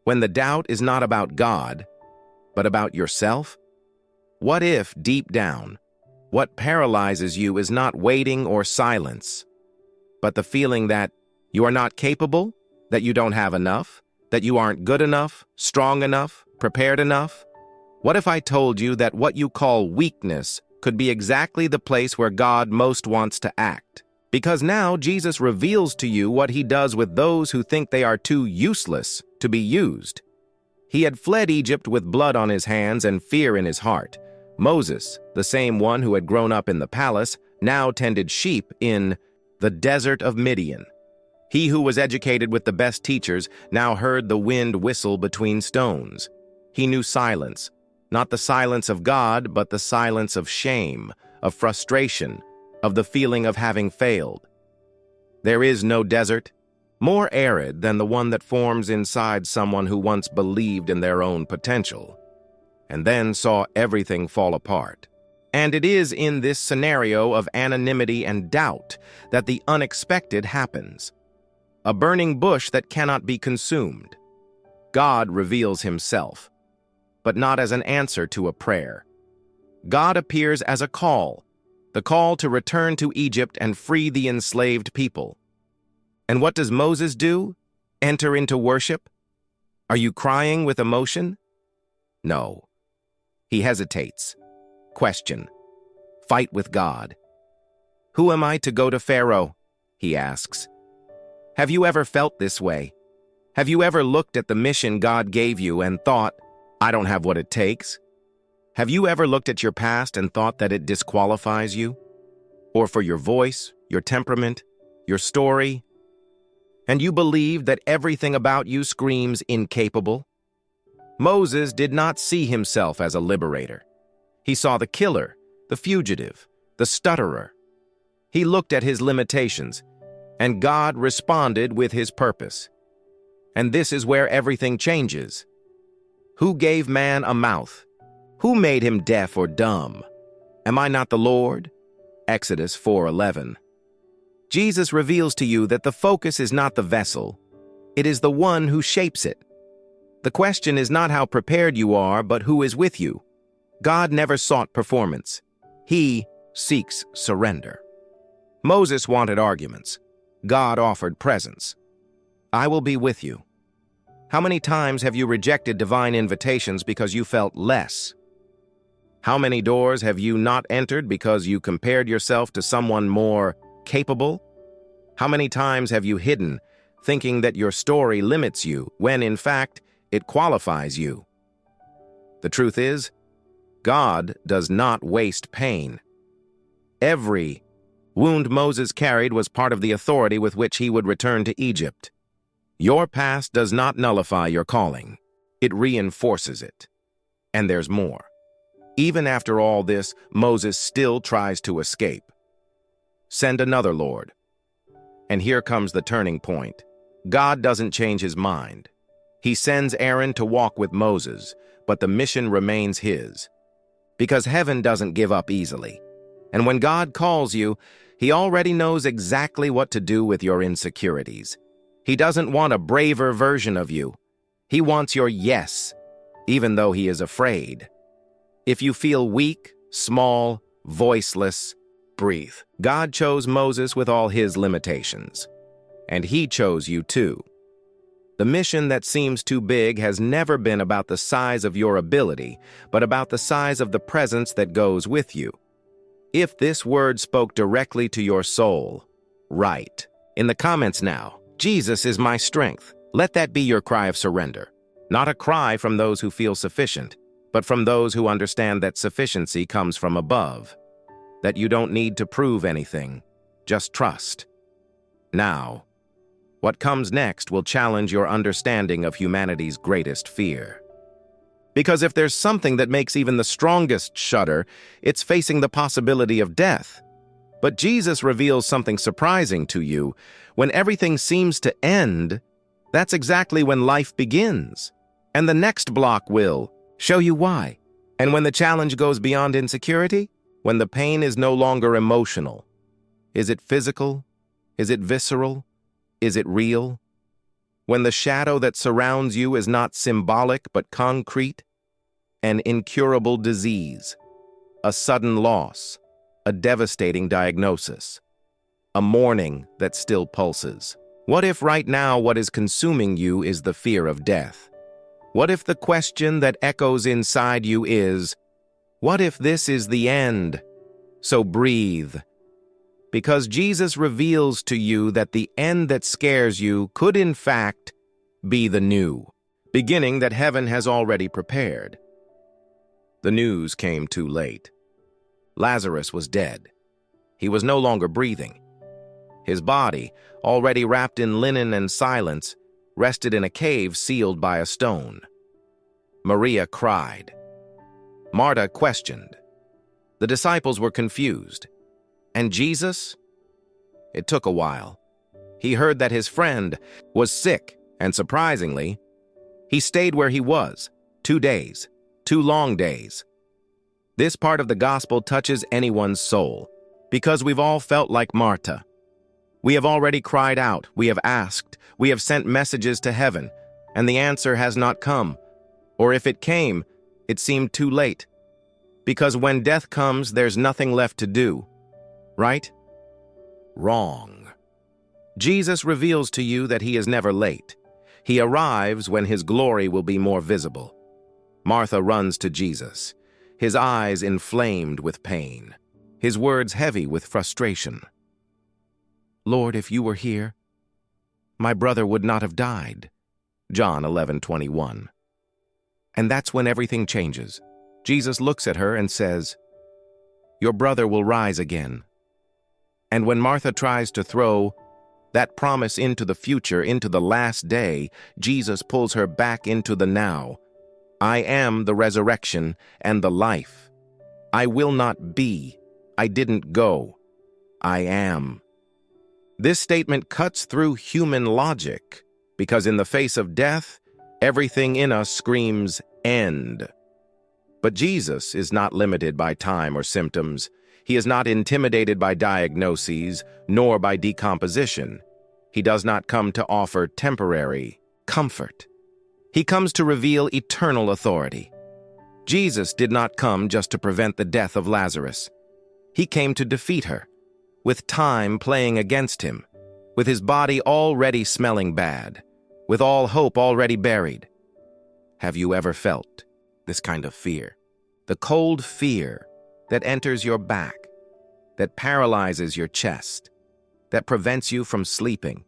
when the doubt is not about God, but about yourself, what if, deep down, what paralyzes you is not waiting or silence, but the feeling that you are not capable, that you don't have enough, that you aren't good enough, strong enough, prepared enough? What if I told you that what you call weakness could be exactly the place where God most wants to act? Because now Jesus reveals to you what he does with those who think they are too useless to be used. He had fled Egypt with blood on his hands and fear in his heart. Moses, the same one who had grown up in the palace, now tended sheep in the desert of Midian. He who was educated with the best teachers now heard the wind whistle between stones. He knew silence, not the silence of God, but the silence of shame, of frustration, of the feeling of having failed. There is no desert more arid than the one that forms inside someone who once believed in their own potential, and then saw everything fall apart. And it is in this scenario of anonymity and doubt that the unexpected happens. A burning bush that cannot be consumed. God reveals himself, but not as an answer to a prayer. God appears as a call, the call to return to Egypt and free the enslaved people. And what does Moses do? Enter into worship? Are you crying with emotion? No. He hesitates. Question. Fight with God. Who am I to go to Pharaoh? He asks. Have you ever felt this way? Have you ever looked at the mission God gave you and thought, I don't have what it takes? Have you ever looked at your past and thought that it disqualifies you? Or for your voice, your temperament, your story? And you believe that everything about you screams incapable? Moses did not see himself as a liberator. He saw the killer, the fugitive, the stutterer. He looked at his limitations, and God responded with his purpose. And this is where everything changes. Who gave man a mouth? Who made him deaf or dumb? Am I not the Lord? Exodus 4:11. Jesus reveals to you that the focus is not the vessel, it is the one who shapes it. The question is not how prepared you are, but who is with you. God never sought performance. He seeks surrender. Moses wanted arguments. God offered presence. I will be with you. How many times have you rejected divine invitations because you felt less? How many doors have you not entered because you compared yourself to someone more capable? How many times have you hidden, thinking that your story limits you, when in fact, it qualifies you? The truth is, God does not waste pain. Every wound Moses carried was part of the authority with which he would return to Egypt. Your past does not nullify your calling. It reinforces it. And there's more. Even after all this, Moses still tries to escape. Send another Lord. And here comes the turning point. God doesn't change his mind. He sends Aaron to walk with Moses, but the mission remains his. Because heaven doesn't give up easily. And when God calls you, he already knows exactly what to do with your insecurities. He doesn't want a braver version of you. He wants your yes, even though he is afraid. If you feel weak, small, voiceless, breathe. God chose Moses with all his limitations. And he chose you too. The mission that seems too big has never been about the size of your ability, but about the size of the presence that goes with you. If this word spoke directly to your soul, write in the comments now, Jesus is my strength. Let that be your cry of surrender. Not a cry from those who feel sufficient, but from those who understand that sufficiency comes from above. that you don't need to prove anything, just trust. Now, what comes next will challenge your understanding of humanity's greatest fear. Because if there's something that makes even the strongest shudder, it's facing the possibility of death. But Jesus reveals something surprising to you. When everything seems to end, that's exactly when life begins. And the next block will show you why. And when the challenge goes beyond insecurity, when the pain is no longer emotional, is it physical? Is it visceral? Is it real? When the shadow that surrounds you is not symbolic but concrete, an incurable disease, a sudden loss, a devastating diagnosis, a mourning that still pulses. What if right now what is consuming you is the fear of death? What if the question that echoes inside you is, what if this is the end? So breathe. Because Jesus reveals to you that the end that scares you could in fact be the new beginning that heaven has already prepared. The news came too late. Lazarus was dead. He was no longer breathing. His body, already wrapped in linen and silence, rested in a cave sealed by a stone. Maria cried. Martha questioned. The disciples were confused. And Jesus? It took a while. He heard that his friend was sick, and surprisingly, he stayed where he was, 2 days, 2 long days. This part of the gospel touches anyone's soul, because we've all felt like Martha. We have already cried out, we have asked, we have sent messages to heaven, and the answer has not come. Or if it came, it seemed too late. Because when death comes, there's nothing left to do. Right? Wrong. Jesus reveals to you that he is never late. He arrives when his glory will be more visible. Martha runs to Jesus, his eyes inflamed with pain, his words heavy with frustration. Lord, if you were here, my brother would not have died. John 11:21. And that's when everything changes. Jesus looks at her and says, your brother will rise again. And when Martha tries to throw that promise into the future, into the last day, Jesus pulls her back into the now. I am the resurrection and the life. I will not be. I didn't go. I am. This statement cuts through human logic, because in the face of death, everything in us screams, end. But Jesus is not limited by time or symptoms. He is not intimidated by diagnoses, nor by decomposition. He does not come to offer temporary comfort. He comes to reveal eternal authority. Jesus did not come just to prevent the death of Lazarus. He came to defeat her, with time playing against him, with his body already smelling bad, with all hope already buried. Have you ever felt this kind of fear? The cold fear that enters your back, that paralyzes your chest, that prevents you from sleeping.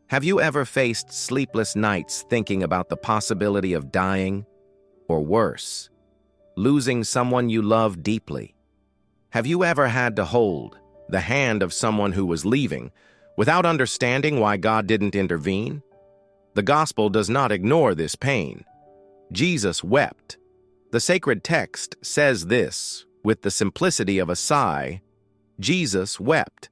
Have you ever faced sleepless nights thinking about the possibility of dying, or worse, losing someone you love deeply? Have you ever had to hold the hand of someone who was leaving without understanding why God didn't intervene? The gospel does not ignore this pain. Jesus wept. The sacred text says this with the simplicity of a sigh. Jesus wept.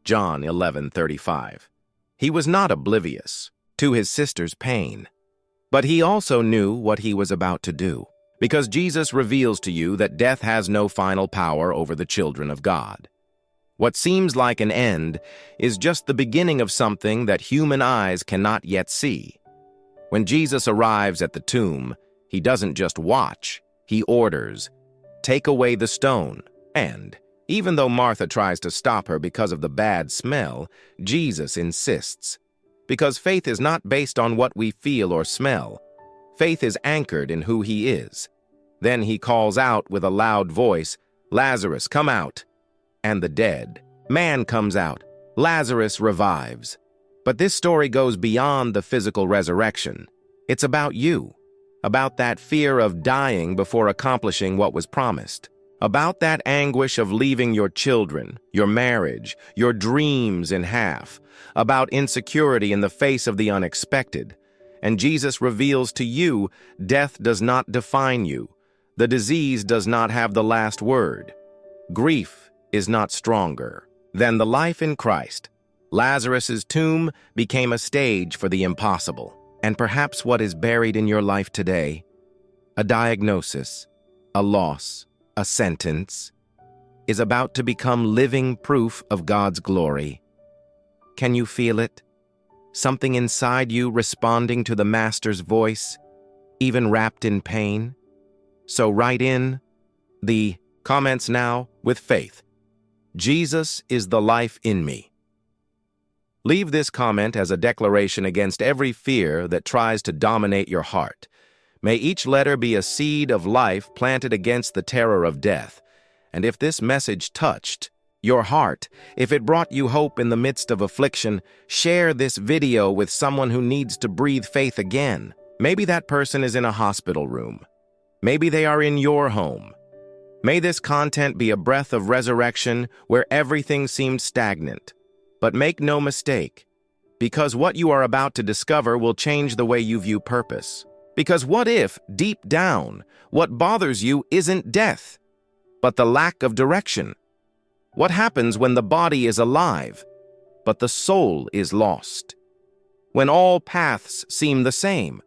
John 11:35. He was not oblivious to his sister's pain, but he also knew what he was about to do, because Jesus reveals to you that death has no final power over the children of God. What seems like an end is just the beginning of something that human eyes cannot yet see. When Jesus arrives at the tomb, he doesn't just watch, he orders, take away the stone. And even though Martha tries to stop her because of the bad smell, Jesus insists. Because faith is not based on what we feel or smell. Faith is anchored in who he is. Then he calls out with a loud voice, Lazarus, come out. And the dead man comes out. Lazarus revives. But this story goes beyond the physical resurrection. It's about you, about that fear of dying before accomplishing what was promised, About that anguish of leaving your children, your marriage, your dreams in half, about insecurity in the face of the unexpected. And Jesus reveals to you, death does not define you. The disease does not have the last word. Grief is not stronger than the life in Christ. Lazarus's tomb became a stage for the impossible. And perhaps what is buried in your life today, a diagnosis, a loss, a sentence, is about to become living proof of God's glory. Can you feel it? Something inside you responding to the Master's voice, even wrapped in pain? So write in the comments now with faith. Jesus is the life in me. Leave this comment as a declaration against every fear that tries to dominate your heart. May each letter be a seed of life planted against the terror of death. And if this message touched your heart, if it brought you hope in the midst of affliction, share this video with someone who needs to breathe faith again. Maybe that person is in a hospital room. Maybe they are in your home. May this content be a breath of resurrection where everything seemed stagnant. But make no mistake, because what you are about to discover will change the way you view purpose. Because what if, deep down, what bothers you isn't death, but the lack of direction? What happens when the body is alive, but the soul is lost? When all paths seem the same,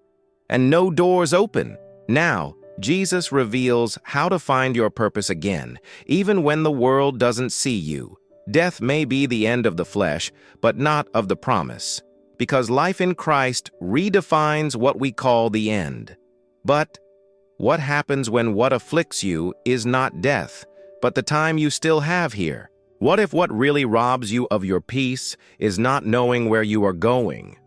and no doors open? Now, Jesus reveals how to find your purpose again, even when the world doesn't see you. Death may be the end of the flesh, but not of the promise, because life in Christ redefines what we call the end. But what happens when what afflicts you is not death, but the time you still have here? What if what really robs you of your peace is not knowing where you are going?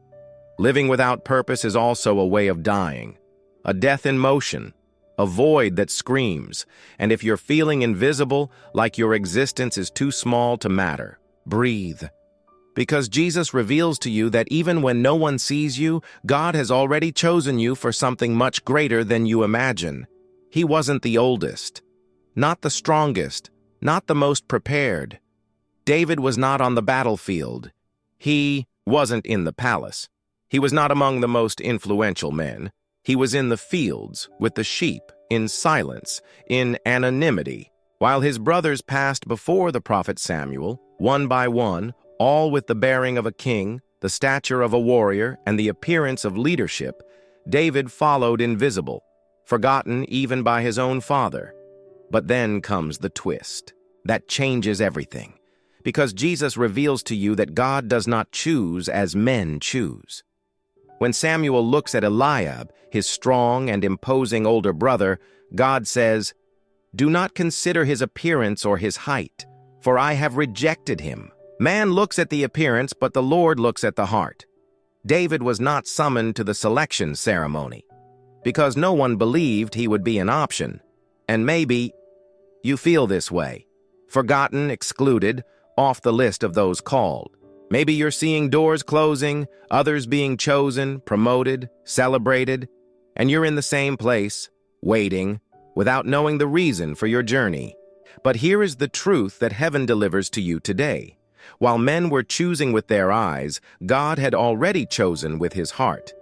Living without purpose is also a way of dying, a death in motion, a void that screams. And if you're feeling invisible, like your existence is too small to matter, breathe. Because Jesus reveals to you that even when no one sees you, God has already chosen you for something much greater than you imagine. He wasn't the oldest, not the strongest, not the most prepared. David was not on the battlefield. He wasn't in the palace. He was not among the most influential men. He was in the fields with the sheep, in silence, in anonymity, while his brothers passed before the prophet Samuel, one by one, all with the bearing of a king, the stature of a warrior, and the appearance of leadership. David followed invisible, forgotten even by his own father. But then comes the twist that changes everything, because Jesus reveals to you that God does not choose as men choose. When Samuel looks at Eliab, his strong and imposing older brother, God says, "Do not consider his appearance or his height, for I have rejected him." Man looks at the appearance, but the Lord looks at the heart. David was not summoned to the selection ceremony, because no one believed he would be an option. And maybe you feel this way, forgotten, excluded, off the list of those called. Maybe you're seeing doors closing, others being chosen, promoted, celebrated, and you're in the same place, waiting, without knowing the reason for your journey. But here is the truth that heaven delivers to you today. While men were choosing with their eyes, God had already chosen with his heart.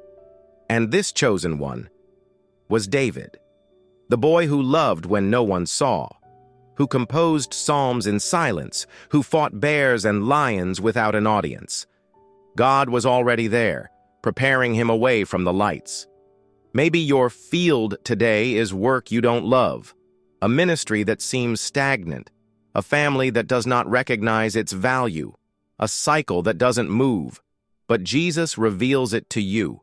And this chosen one was David, the boy who loved when no one saw, who composed psalms in silence, who fought bears and lions without an audience. God was already there, preparing him away from the lights. Maybe your field today is work you don't love, a ministry that seems stagnant, a family that does not recognize its value, a cycle that doesn't move. But Jesus reveals it to you.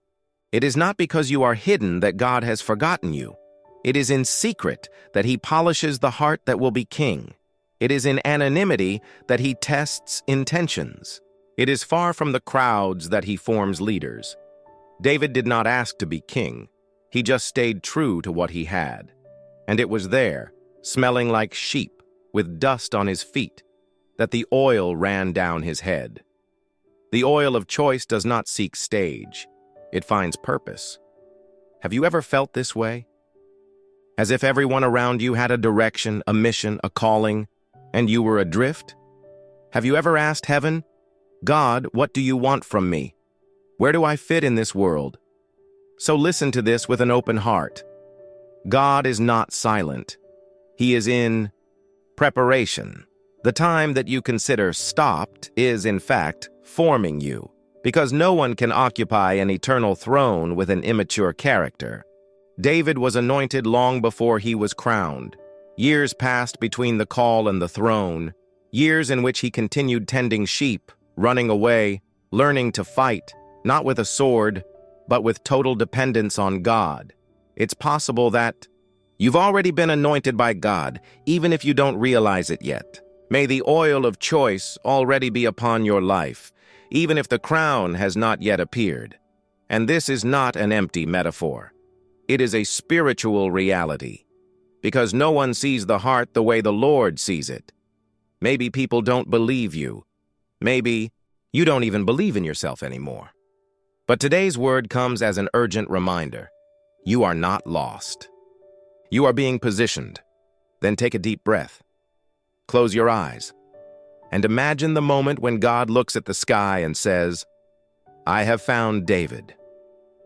It is not because you are hidden that God has forgotten you. It is in secret that he polishes the heart that will be king. It is in anonymity that he tests intentions. It is far from the crowds that he forms leaders. David did not ask to be king. He just stayed true to what he had. And it was there, smelling like sheep, with dust on his feet, that the oil ran down his head. The oil of choice does not seek stage. It finds purpose. Have you ever felt this way? as if everyone around you had a direction, a mission, a calling, and you were adrift? Have you ever asked heaven, God, what do you want from me? Where do I fit in this world? So listen to this with an open heart. God is not silent. He is in preparation. The time that you consider stopped is, in fact, forming you, because no one can occupy an eternal throne with an immature character. David was anointed long before he was crowned. Years passed between the call and the throne, years in which he continued tending sheep, running away, learning to fight, not with a sword, but with total dependence on God. It's possible that you've already been anointed by God, even if you don't realize it yet. May the oil of choice already be upon your life, even if the crown has not yet appeared. And this is not an empty metaphor. It is a spiritual reality, because no one sees the heart the way the Lord sees it. Maybe people don't believe you. Maybe you don't even believe in yourself anymore. But today's word comes as an urgent reminder. You are not lost. You are being positioned. Then take a deep breath. Close your eyes. And imagine the moment when God looks at the sky and says, I have found David,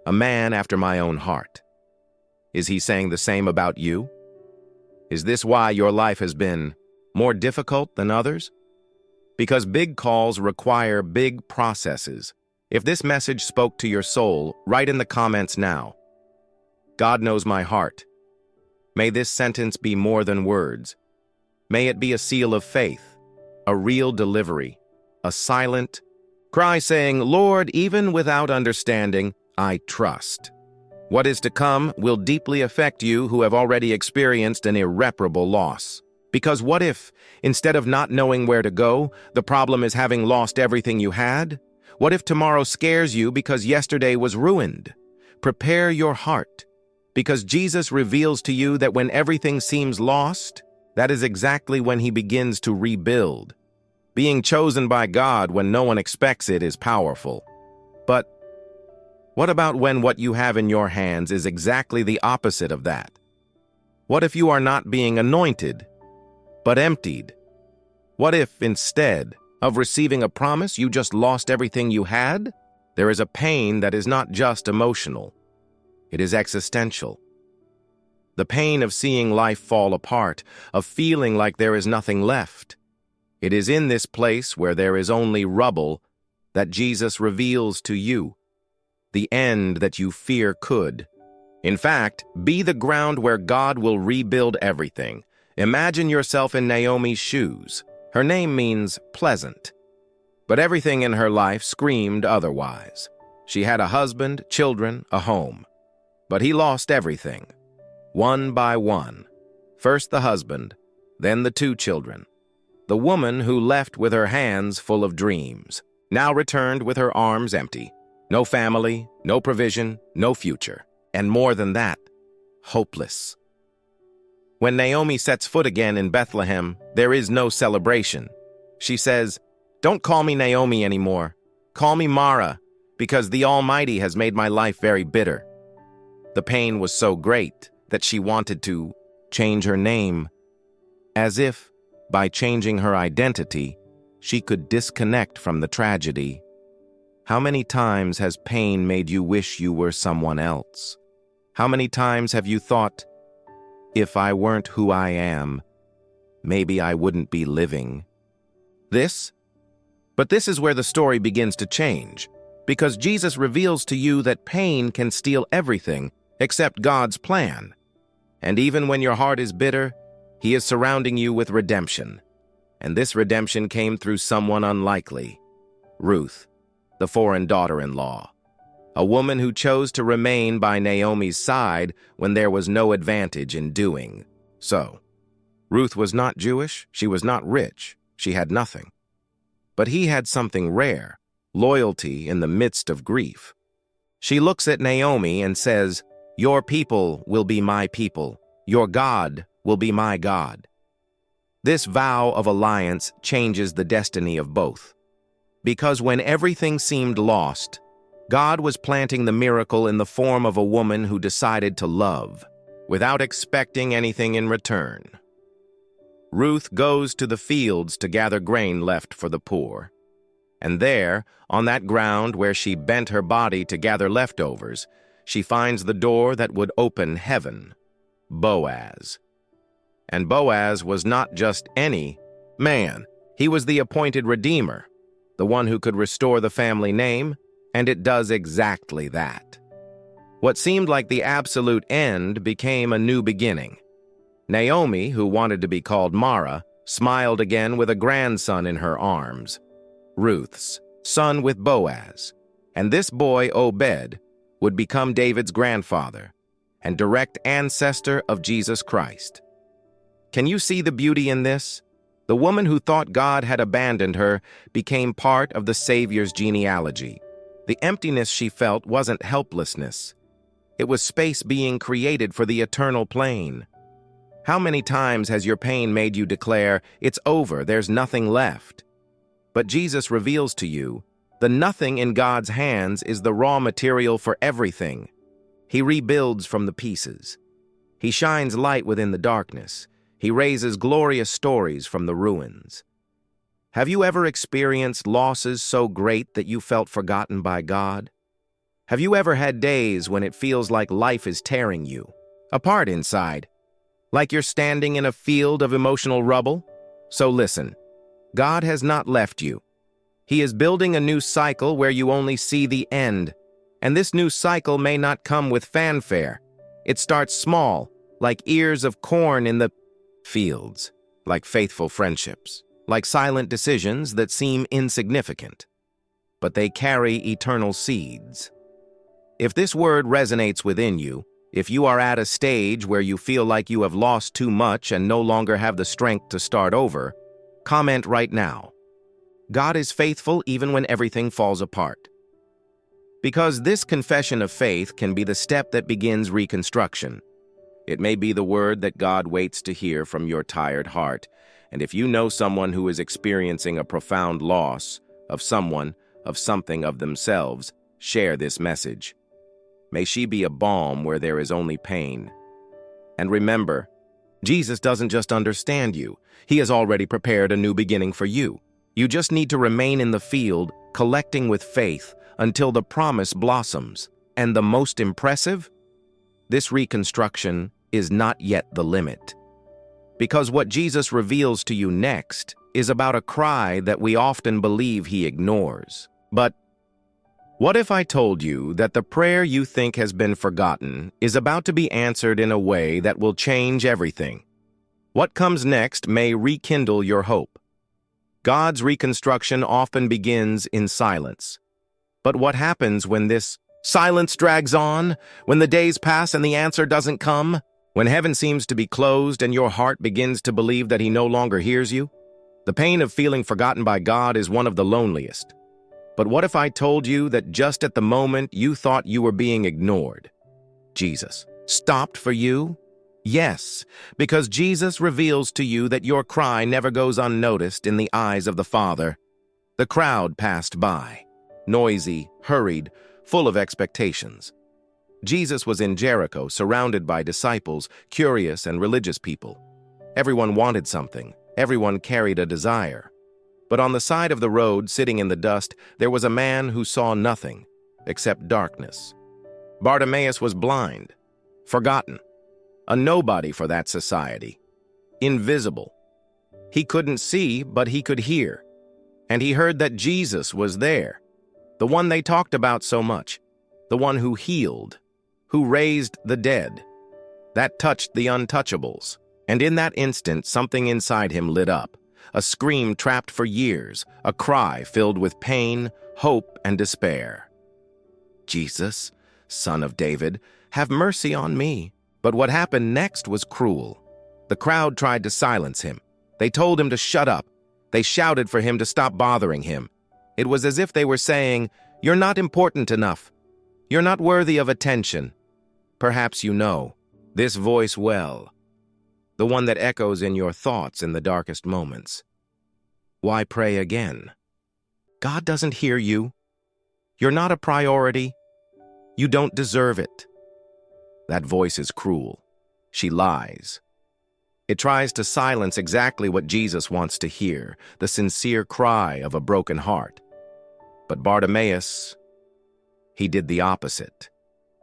a man after my own heart. Is he saying the same about you? Is this why your life has been more difficult than others? Because big calls require big processes. If this message spoke to your soul, write in the comments now. God knows my heart. May this sentence be more than words. May it be a seal of faith, a real delivery, a silent cry saying, Lord, even without understanding, I trust. What is to come will deeply affect you who have already experienced an irreparable loss. Because what if, instead of not knowing where to go, the problem is having lost everything you had? What if tomorrow scares you because yesterday was ruined? Prepare your heart, because Jesus reveals to you that when everything seems lost, that is exactly when he begins to rebuild. Being chosen by God when no one expects it is powerful. But what about when what you have in your hands is exactly the opposite of that? What if you are not being anointed, but emptied? What if, instead of receiving a promise, you just lost everything you had? There is a pain that is not just emotional. It is existential. The pain of seeing life fall apart, of feeling like there is nothing left. It is in this place where there is only rubble that Jesus reveals to you the end that you fear could. In fact, be the ground where God will rebuild everything. Imagine yourself in Naomi's shoes. Her name means pleasant. But everything in her life screamed otherwise. She had a husband, children, a home. But he lost everything, one by one. First the husband, then the 2 children. The woman who left with her hands full of dreams, now returned with her arms empty. No family, no provision, no future. And more than that, hopeless. When Naomi sets foot again in Bethlehem, there is no celebration. She says, Don't call me Naomi anymore. Call me Mara, because the Almighty has made my life very bitter. The pain was so great that she wanted to change her name, as if, by changing her identity, she could disconnect from the tragedy. How many times has pain made you wish you were someone else? How many times have you thought, if I weren't who I am, maybe I wouldn't be living? But this is where the story begins to change, because Jesus reveals to you that pain can steal everything except God's plan. And even when your heart is bitter, he is surrounding you with redemption. And this redemption came through someone unlikely, Ruth, the foreign daughter-in-law, a woman who chose to remain by Naomi's side when there was no advantage in doing so. Ruth was not Jewish, she was not rich, she had nothing. But he had something rare, loyalty in the midst of grief. She looks at Naomi and says, Your people will be my people, your God will be my God. This vow of alliance changes the destiny of both. Because when everything seemed lost, God was planting the miracle in the form of a woman who decided to love. without expecting anything in return. Ruth goes to the fields to gather grain left for the poor. And there, on that ground where she bent her body to gather leftovers, she finds the door that would open heaven, Boaz. And Boaz was not just any man. He was the appointed redeemer, the one who could restore the family name, and it does exactly that. What seemed like the absolute end became a new beginning. Naomi, who wanted to be called Mara, smiled again with a grandson in her arms, Ruth's son with Boaz, and this boy, Obed, would become David's grandfather and direct ancestor of Jesus Christ. Can you see the beauty in this? The woman who thought God had abandoned her became part of the Savior's genealogy. The emptiness she felt wasn't helplessness. It was space being created for the eternal plane. How many times has your pain made you declare, "It's over, there's nothing left"? But Jesus reveals to you, the nothing in God's hands is the raw material for everything. He rebuilds from the pieces. He shines light within the darkness. He raises glorious stories from the ruins. Have you ever experienced losses so great that you felt forgotten by God? Have you ever had days when it feels like life is tearing you apart inside, like you're standing in a field of emotional rubble? So listen, God has not left you. He is building a new cycle where you only see the end, and this new cycle may not come with fanfare. It starts small, like ears of corn in the fields, like faithful friendships, like silent decisions that seem insignificant, but they carry eternal seeds. If this word resonates within you, if you are at a stage where you feel like you have lost too much and no longer have the strength to start over, comment right now. God is faithful even when everything falls apart. Because this confession of faith can be the step that begins reconstruction. It may be the word that God waits to hear from your tired heart, and if you know someone who is experiencing a profound loss of someone, of something, of themselves, share this message. May she be a balm where there is only pain. And remember, Jesus doesn't just understand you. He has already prepared a new beginning for you. You just need to remain in the field, collecting with faith, until the promise blossoms. And the most impressive? This reconstruction is not yet the limit. Because what Jesus reveals to you next is about a cry that we often believe he ignores. But what if I told you that the prayer you think has been forgotten is about to be answered in a way that will change everything? What comes next may rekindle your hope. God's reconstruction often begins in silence. But what happens when this silence drags on, when the days pass and the answer doesn't come, when heaven seems to be closed and your heart begins to believe that he no longer hears you? The pain of feeling forgotten by God is one of the loneliest. But what if I told you that just at the moment you thought you were being ignored, Jesus stopped for you? Yes, because Jesus reveals to you that your cry never goes unnoticed in the eyes of the Father. The crowd passed by, noisy, hurried, full of expectations. Jesus was in Jericho, surrounded by disciples, curious and religious people. Everyone wanted something. Everyone carried a desire. But on the side of the road, sitting in the dust, there was a man who saw nothing except darkness. Bartimaeus was blind, forgotten, a nobody for that society, invisible. He couldn't see, but he could hear. And he heard that Jesus was there, the one they talked about so much, the one who healed, who raised the dead. That touched the untouchables. And in that instant, something inside him lit up. A scream trapped for years, a cry filled with pain, hope, and despair. Jesus, Son of David, have mercy on me. But what happened next was cruel. The crowd tried to silence him. They told him to shut up. They shouted for him to stop bothering him. It was as if they were saying, "You're not important enough. You're not worthy of attention." Perhaps you know this voice well. The one that echoes in your thoughts in the darkest moments. Why pray again? God doesn't hear you. You're not a priority. You don't deserve it. That voice is cruel. She lies. It tries to silence exactly what Jesus wants to hear, the sincere cry of a broken heart. But Bartimaeus, he did the opposite.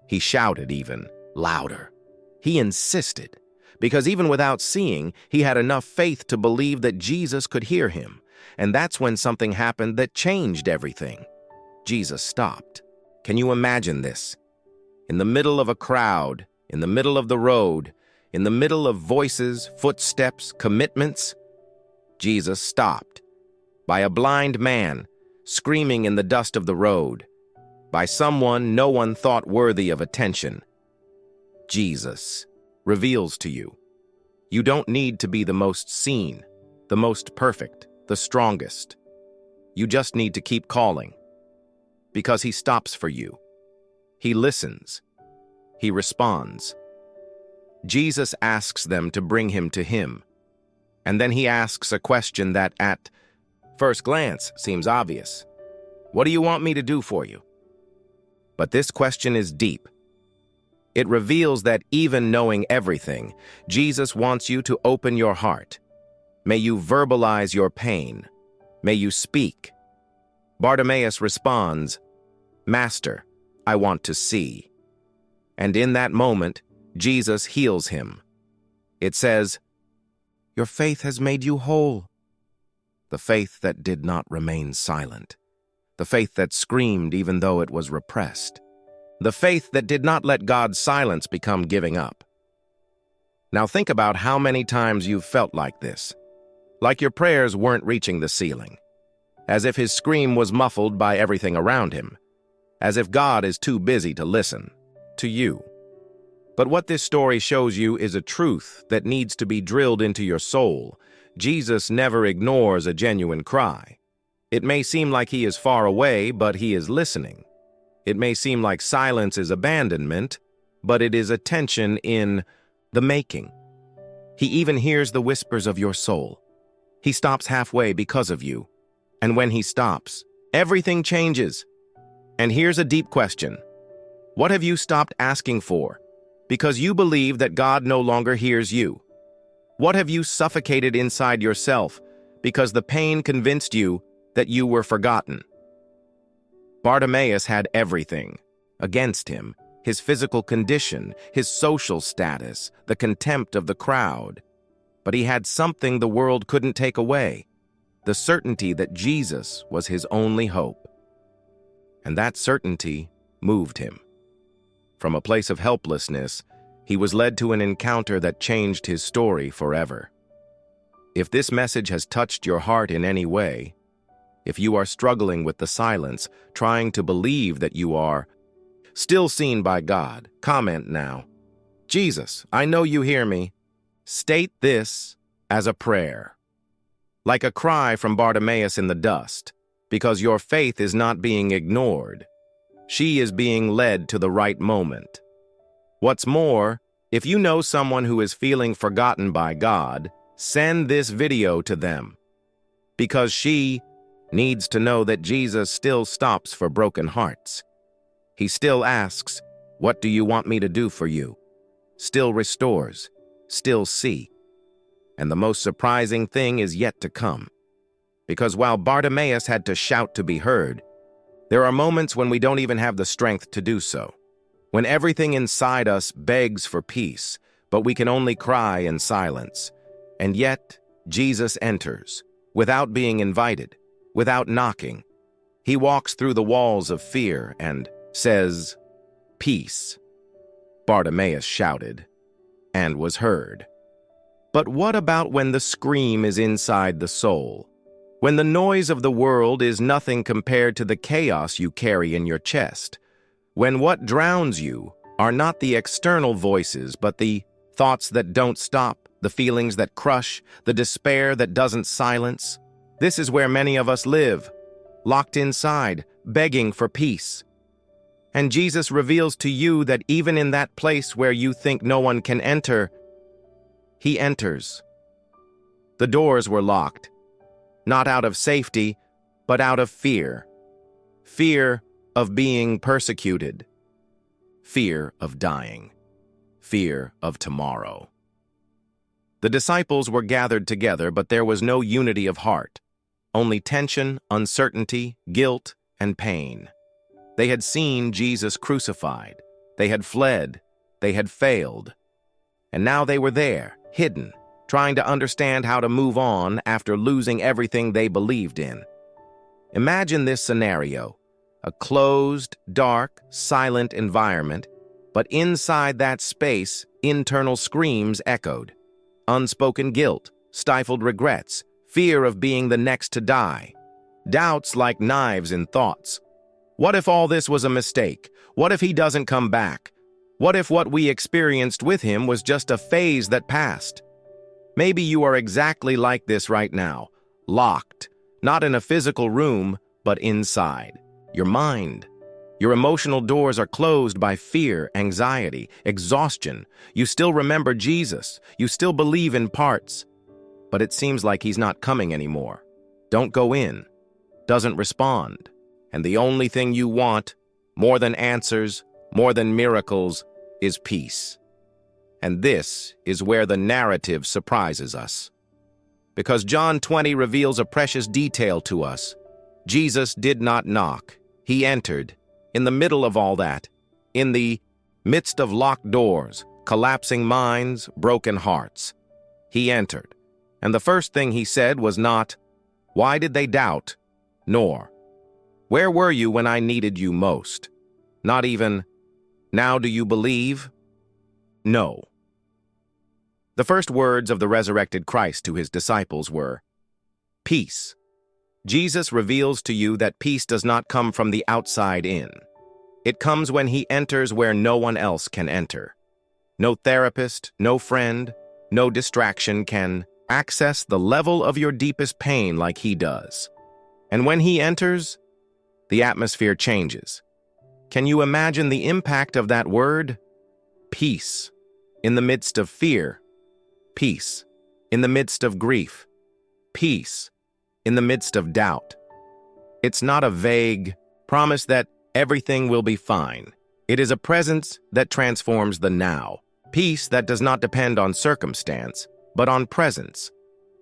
He shouted even louder. He insisted, because even without seeing, he had enough faith to believe that Jesus could hear him. And that's when something happened that changed everything. Jesus stopped. Can you imagine this? In the middle of a crowd, in the middle of the road, in the middle of voices, footsteps, commitments, Jesus stopped. By a blind man, screaming in the dust of the road. By someone no one thought worthy of attention. Jesus reveals to you. You don't need to be the most seen, the most perfect, the strongest. You just need to keep calling. Because he stops for you. He listens. He responds. Jesus asks them to bring him to him. And then he asks a question that, at first glance, seems obvious. What do you want me to do for you? But this question is deep. It reveals that even knowing everything, Jesus wants you to open your heart. May you verbalize your pain. May you speak. Bartimaeus responds, "Master, I want to see." And in that moment, Jesus heals him. It says, "Your faith has made you whole." The faith that did not remain silent. The faith that screamed even though it was repressed. The faith that did not let God's silence become giving up. Now think about how many times you've felt like this. Like your prayers weren't reaching the ceiling. As if his scream was muffled by everything around him. As if God is too busy to listen to you. But what this story shows you is a truth that needs to be drilled into your soul. Jesus never ignores a genuine cry. It may seem like he is far away, but he is listening. It may seem like silence is abandonment, but it is attention in the making. He even hears the whispers of your soul. He stops halfway because of you. And when he stops, everything changes. And here's a deep question. What have you stopped asking for? Because you believe that God no longer hears you? What have you suffocated inside yourself because the pain convinced you that you were forgotten? Bartimaeus had everything against him, his physical condition, his social status, the contempt of the crowd. But he had something the world couldn't take away, the certainty that Jesus was his only hope. And that certainty moved him. From a place of helplessness, he was led to an encounter that changed his story forever. If this message has touched your heart in any way, if you are struggling with the silence, trying to believe that you are still seen by God, comment now. Jesus, I know you hear me. State this as a prayer. Like a cry from Bartimaeus in the dust, because your faith is not being ignored. She is being led to the right moment. What's more, if you know someone who is feeling forgotten by God, send this video to them. Because she needs to know that Jesus still stops for broken hearts. He still asks, "What do you want me to do for you?" Still restores, still see. And the most surprising thing is yet to come. Because while Bartimaeus had to shout to be heard, there are moments when we don't even have the strength to do so. When everything inside us begs for peace, but we can only cry in silence. And yet, Jesus enters, without being invited, without knocking. He walks through the walls of fear and says, "Peace." Bartimaeus shouted, and was heard. But what about when the scream is inside the soul? When the noise of the world is nothing compared to the chaos you carry in your chest? When what drowns you are not the external voices, but the thoughts that don't stop, the feelings that crush, the despair that doesn't silence? This is where many of us live, locked inside, begging for peace. And Jesus reveals to you that even in that place where you think no one can enter, he enters. The doors were locked, not out of safety, but out of fear. Fear of being persecuted. Fear of dying. fear of tomorrow. The disciples were gathered together, but there was no unity of heart, only tension, uncertainty, guilt, and pain. They had seen Jesus crucified. They had fled. They had failed. And now they were there, hidden, trying to understand how to move on after losing everything they believed in. Imagine this scenario: a closed, dark, silent environment, but inside that space, internal screams echoed. Unspoken guilt, stifled regrets, fear of being the next to die. Doubts like knives in thoughts. What if all this was a mistake? What if he doesn't come back? What if what we experienced with him was just a phase that passed? Maybe you are exactly like this right now, locked, not in a physical room, but inside. Your mind. Your emotional doors are closed by fear, anxiety, exhaustion. You still remember Jesus. You still believe in parts. But it seems like he's not coming anymore. Don't go in. Doesn't respond. And the only thing you want, more than answers, more than miracles, is peace. And this is where the narrative surprises us. Because John 20 reveals a precious detail to us. Jesus did not knock. He entered. In the middle of all that, in the midst of locked doors, collapsing minds, broken hearts, he entered. And the first thing he said was not, "Why did they doubt?" nor, "Where were you when I needed you most?" Not even, "Now do you believe?" No. The first words of the resurrected Christ to his disciples were, "Peace." Jesus reveals to you that peace does not come from the outside in. It comes when he enters where no one else can enter. No therapist, no friend, no distraction can access the level of your deepest pain like he does. And when he enters, the atmosphere changes. Can you imagine the impact of that word? Peace. In the midst of fear. Peace. In the midst of grief. Peace. In the midst of doubt. It's not a vague promise that everything will be fine. It is a presence that transforms the now. Peace that does not depend on circumstance, but on presence.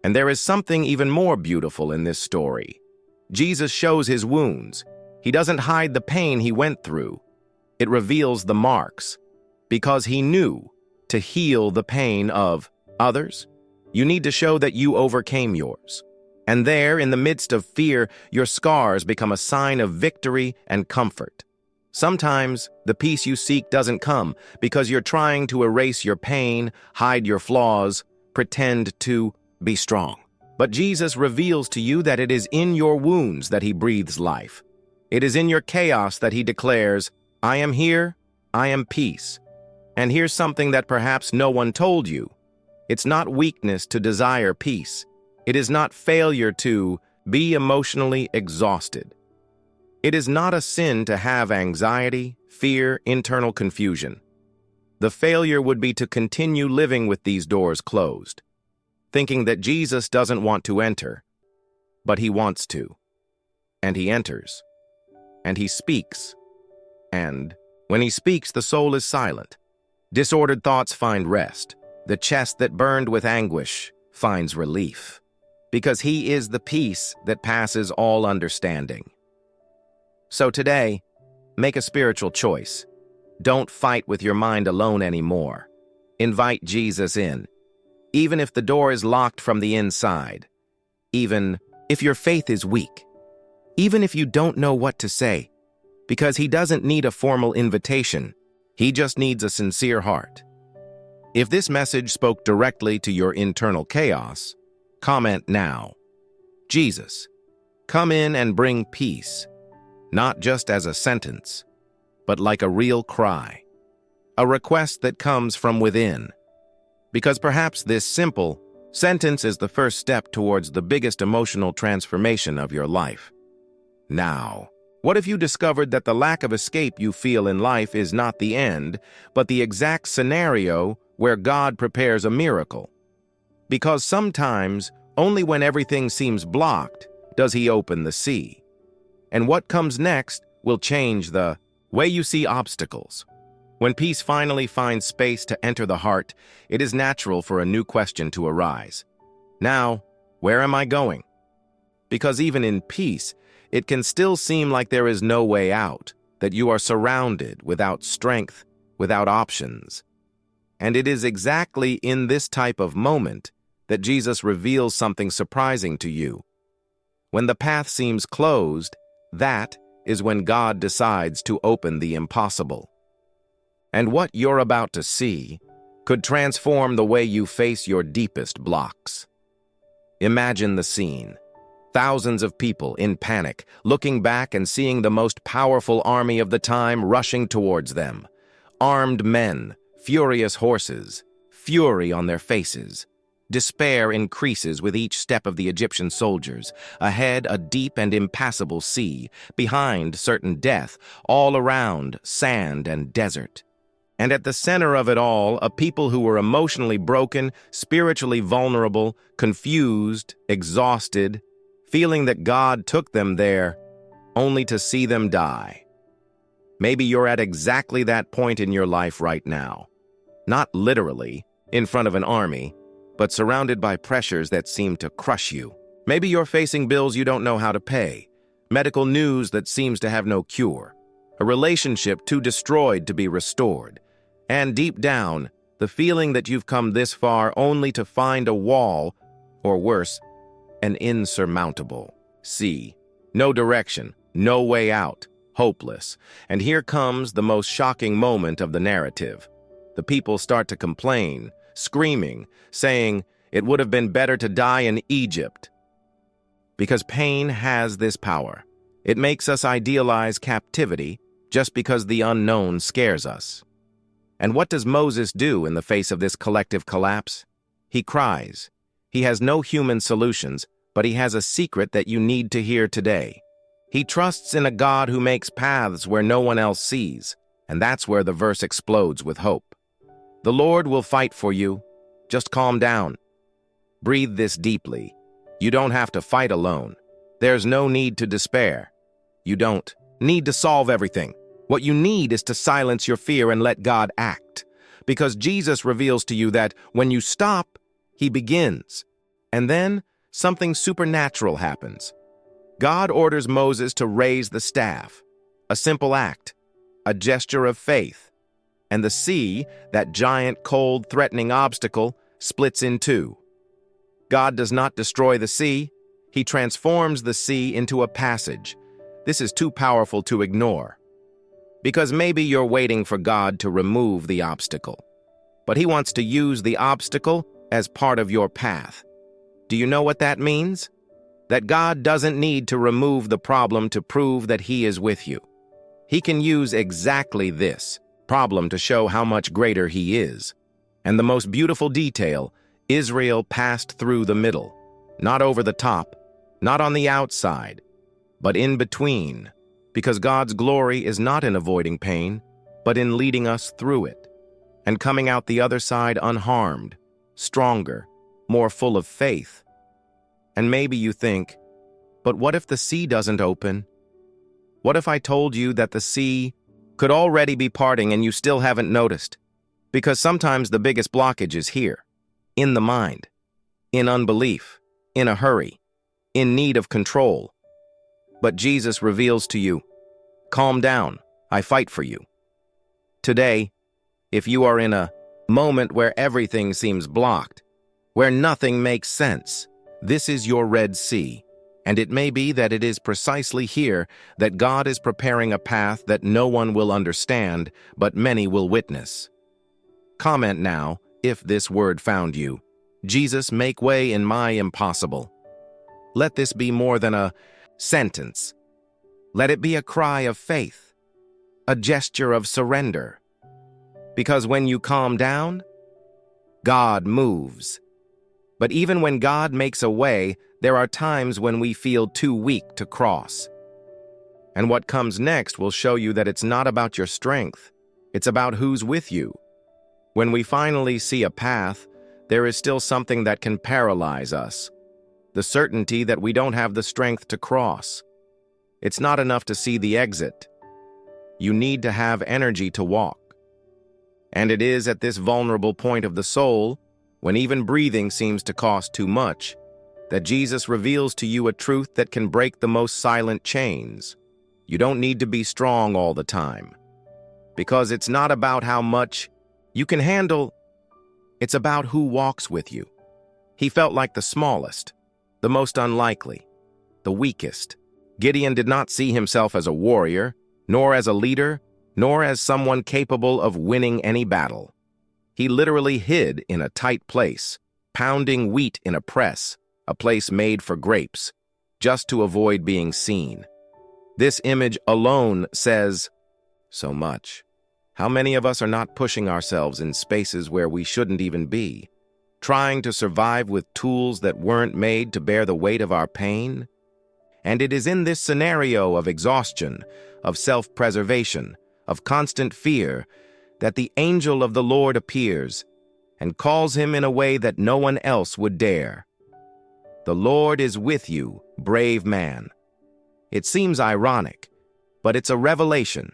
And there is something even more beautiful in this story. Jesus shows his wounds. He doesn't hide the pain he went through. It reveals the marks. Because he knew to heal the pain of others, you need to show that you overcame yours. And there, in the midst of fear, your scars become a sign of victory and comfort. Sometimes, the peace you seek doesn't come because you're trying to erase your pain, hide your flaws, pretend to be strong. But Jesus reveals to you that it is in your wounds that he breathes life. It is in your chaos that he declares, "I am here, I am peace." And here's something that perhaps no one told you. It's not weakness to desire peace. It is not failure to be emotionally exhausted. It is not a sin to have anxiety, fear, internal confusion. The failure would be to continue living with these doors closed, thinking that Jesus doesn't want to enter, but he wants to. And he enters. And he speaks. And when he speaks, the soul is silent. Disordered thoughts find rest. The chest that burned with anguish finds relief. Because he is the peace that passes all understanding. So today, make a spiritual choice. Don't fight with your mind alone anymore. Invite Jesus in, even if the door is locked from the inside, even if your faith is weak, even if you don't know what to say, because he doesn't need a formal invitation. He just needs a sincere heart. If this message spoke directly to your internal chaos, comment now. Jesus, come in and bring peace, not just as a sentence, but like a real cry, a request that comes from within. Because perhaps this simple sentence is the first step towards the biggest emotional transformation of your life. Now, what if you discovered that the lack of escape you feel in life is not the end, but the exact scenario where God prepares a miracle? Because sometimes, only when everything seems blocked, does he open the sea. And what comes next will change the way you see obstacles. When peace finally finds space to enter the heart, it is natural for a new question to arise. Now, where am I going? Because even in peace, it can still seem like there is no way out, that you are surrounded, without strength, without options. And it is exactly in this type of moment that Jesus reveals something surprising to you. When the path seems closed, that is when God decides to open the impossible. And what you're about to see could transform the way you face your deepest blocks. Imagine the scene. Thousands of people in panic, looking back and seeing the most powerful army of the time rushing towards them. Armed men, furious horses, fury on their faces. Despair increases with each step of the Egyptian soldiers. Ahead, a deep and impassable sea. Behind, certain death. All around, sand and desert. And at the center of it all, a people who were emotionally broken, spiritually vulnerable, confused, exhausted, feeling that God took them there only to see them die. Maybe you're at exactly that point in your life right now. Not literally, in front of an army, but surrounded by pressures that seem to crush you. Maybe you're facing bills you don't know how to pay, medical news that seems to have no cure, a relationship too destroyed to be restored, and deep down, the feeling that you've come this far only to find a wall, or worse, an insurmountable sea. No direction, no way out, hopeless. And here comes the most shocking moment of the narrative. The people start to complain, screaming, saying it would have been better to die in Egypt. Because pain has this power. It makes us idealize captivity just because the unknown scares us. And what does Moses do in the face of this collective collapse? He cries. He has no human solutions, but he has a secret that you need to hear today. He trusts in a God who makes paths where no one else sees, and that's where the verse explodes with hope. The Lord will fight for you. Just calm down. Breathe this deeply. You don't have to fight alone. There's no need to despair. You don't need to solve everything. What you need is to silence your fear and let God act. Because Jesus reveals to you that when you stop, He begins. And then something supernatural happens. God orders Moses to raise the staff, a simple act, a gesture of faith. And the sea, that giant, cold, threatening obstacle, splits in two. God does not destroy the sea. He transforms the sea into a passage. This is too powerful to ignore. Because maybe you're waiting for God to remove the obstacle, but He wants to use the obstacle as part of your path. Do you know what that means? That God doesn't need to remove the problem to prove that He is with you. He can use exactly this problem to show how much greater He is. And the most beautiful detail, Israel passed through the middle, not over the top, not on the outside, but in between. Because God's glory is not in avoiding pain, but in leading us through it, and coming out the other side unharmed, stronger, more full of faith. And maybe you think, but what if the sea doesn't open? What if I told you that the sea could already be parting and you still haven't noticed? Because sometimes the biggest blockage is here, in the mind, in unbelief, in a hurry, in need of control. But Jesus reveals to you, calm down, I fight for you. Today, if you are in a moment where everything seems blocked, where nothing makes sense, this is your Red Sea, and it may be that it is precisely here that God is preparing a path that no one will understand, but many will witness. Comment now, if this word found you. Jesus, make way in my impossible. Let this be more than a sentence. Let it be a cry of faith, a gesture of surrender. Because when you calm down, God moves. But even when God makes a way, there are times when we feel too weak to cross. And what comes next will show you that it's not about your strength, it's about who's with you. When we finally see a path, there is still something that can paralyze us. The certainty that we don't have the strength to cross. It's not enough to see the exit. You need to have energy to walk. And it is at this vulnerable point of the soul, when even breathing seems to cost too much, that Jesus reveals to you a truth that can break the most silent chains. You don't need to be strong all the time, because it's not about how much you can handle, it's about who walks with you. He felt like the smallest, the most unlikely, the weakest. Gideon did not see himself as a warrior, nor as a leader, nor as someone capable of winning any battle. He literally hid in a tight place, pounding wheat in a press, a place made for grapes, just to avoid being seen. This image alone says so much. How many of us are not pushing ourselves in spaces where we shouldn't even be, trying to survive with tools that weren't made to bear the weight of our pain? And it is in this scenario of exhaustion, of self-preservation, of constant fear, that the angel of the Lord appears and calls him in a way that no one else would dare. The Lord is with you, brave man. It seems ironic, but it's a revelation,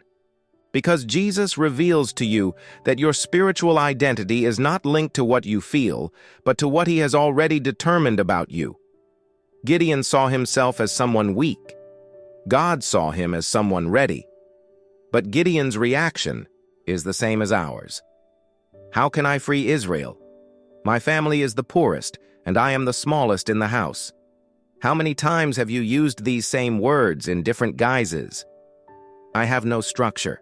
because Jesus reveals to you that your spiritual identity is not linked to what you feel, but to what he has already determined about you. Gideon saw himself as someone weak. God saw him as someone ready. But Gideon's reaction is the same as ours. How can I free Israel? My family is the poorest, and I am the smallest in the house. How many times have you used these same words in different guises? I have no structure.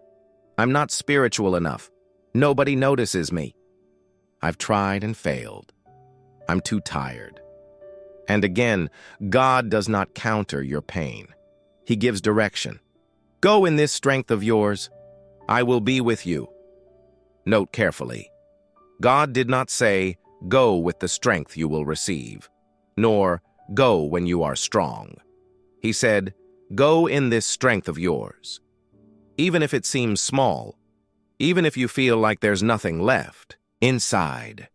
I'm not spiritual enough. Nobody notices me. I've tried and failed. I'm too tired. And again, God does not counter your pain. He gives direction. Go in this strength of yours. I will be with you. Note carefully. God did not say, go with the strength you will receive, nor go when you are strong. He said, go in this strength of yours. Even if it seems small, even if you feel like there's nothing left, inside.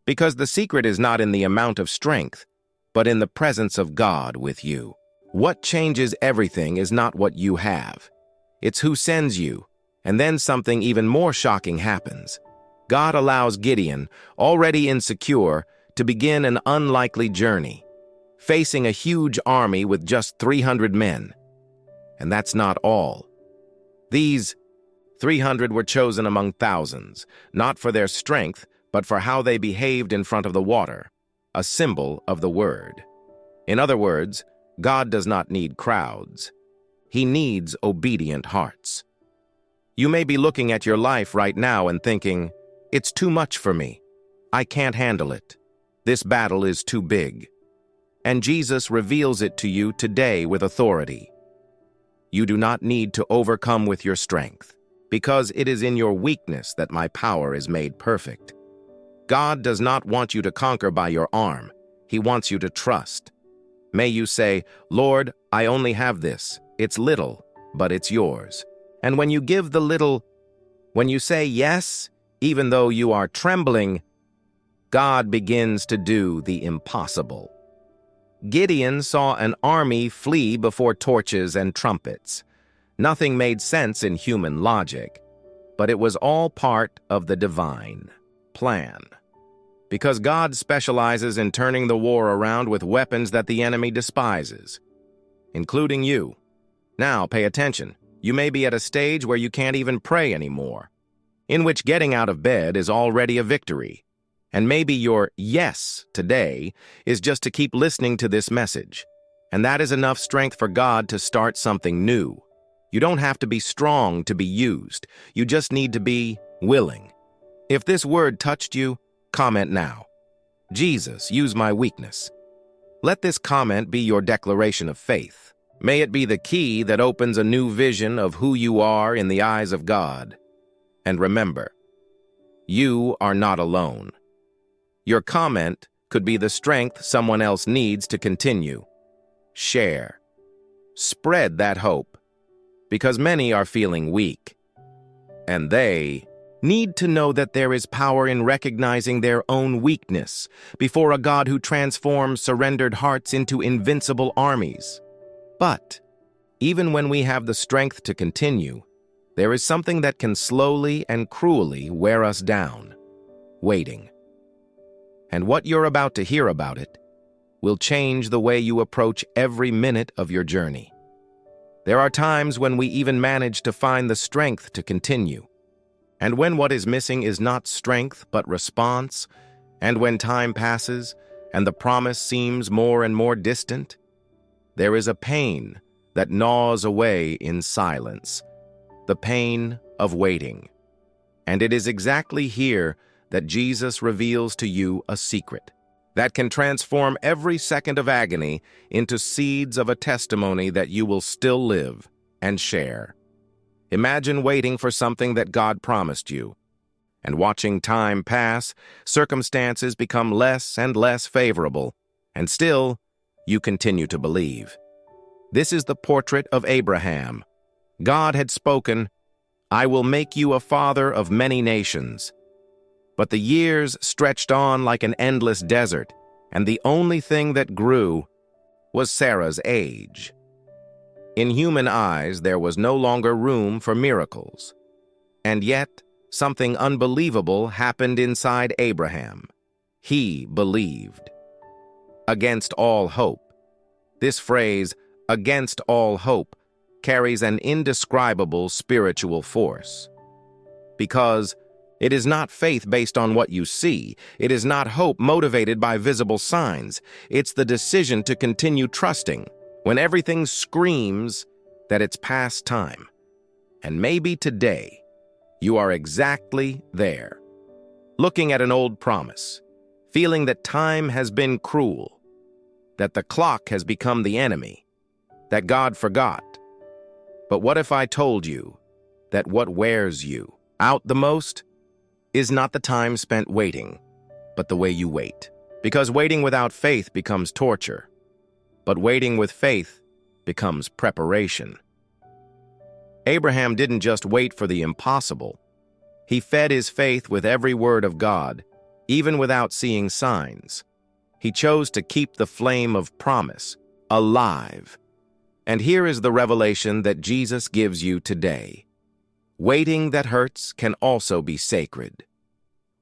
Because the secret is not in the amount of strength, but in the presence of God with you. What changes everything is not what you have. It's who sends you, and then something even more shocking happens. God allows Gideon, already insecure, to begin an unlikely journey, facing a huge army with just 300 men. And that's not all. These 300 were chosen among thousands, not for their strength, but for how they behaved in front of the water, a symbol of the word. In other words, God does not need crowds. He needs obedient hearts. You may be looking at your life right now and thinking, it's too much for me. I can't handle it. This battle is too big. And Jesus reveals it to you today with authority. You do not need to overcome with your strength, because it is in your weakness that my power is made perfect. God does not want you to conquer by your arm. He wants you to trust. May you say, Lord, I only have this. It's little, but it's yours. And when you give the little, when you say yes, even though you are trembling, God begins to do the impossible. Gideon saw an army flee before torches and trumpets. Nothing made sense in human logic, but it was all part of the divine plan. Because God specializes in turning the war around with weapons that the enemy despises, including you. Now, pay attention. You may be at a stage where you can't even pray anymore, in which getting out of bed is already a victory. And maybe your yes today is just to keep listening to this message. And that is enough strength for God to start something new. You don't have to be strong to be used. You just need to be willing. If this word touched you, comment now. Jesus, use my weakness. Let this comment be your declaration of faith. May it be the key that opens a new vision of who you are in the eyes of God. And remember, you are not alone. Your comment could be the strength someone else needs to continue. Share. Spread that hope, because many are feeling weak. And they need to know that there is power in recognizing their own weakness before a God who transforms surrendered hearts into invincible armies. But even when we have the strength to continue, There is something that can slowly and cruelly wear us down: waiting. And what you're about to hear about it will change the way you approach every minute of your journey. There are times when we even manage to find the strength to continue. And when what is missing is not strength but response, and when time passes and the promise seems more and more distant, there is a pain that gnaws away in silence, the pain of waiting. And it is exactly here that Jesus reveals to you a secret that can transform every second of agony into seeds of a testimony that you will still live and share. Imagine waiting for something that God promised you, and watching time pass, circumstances become less and less favorable, and still, you continue to believe. This is the portrait of Abraham. God had spoken, "I will make you a father of many nations." But the years stretched on like an endless desert, and the only thing that grew was Sarah's age. In human eyes, there was no longer room for miracles. And yet, something unbelievable happened inside Abraham. He believed. Against all hope. This phrase, "against all hope," carries an indescribable spiritual force. Because it is not faith based on what you see. It is not hope motivated by visible signs. It's the decision to continue trusting when everything screams that it's past time. And maybe today, you are exactly there, looking at an old promise, feeling that time has been cruel, that the clock has become the enemy, that God forgot. But what if I told you that what wears you out the most is not the time spent waiting, but the way you wait? Because waiting without faith becomes torture, but waiting with faith becomes preparation. Abraham didn't just wait for the impossible. He fed his faith with every word of God, even without seeing signs. He chose to keep the flame of promise alive. And here is the revelation that Jesus gives you today. Waiting that hurts can also be sacred.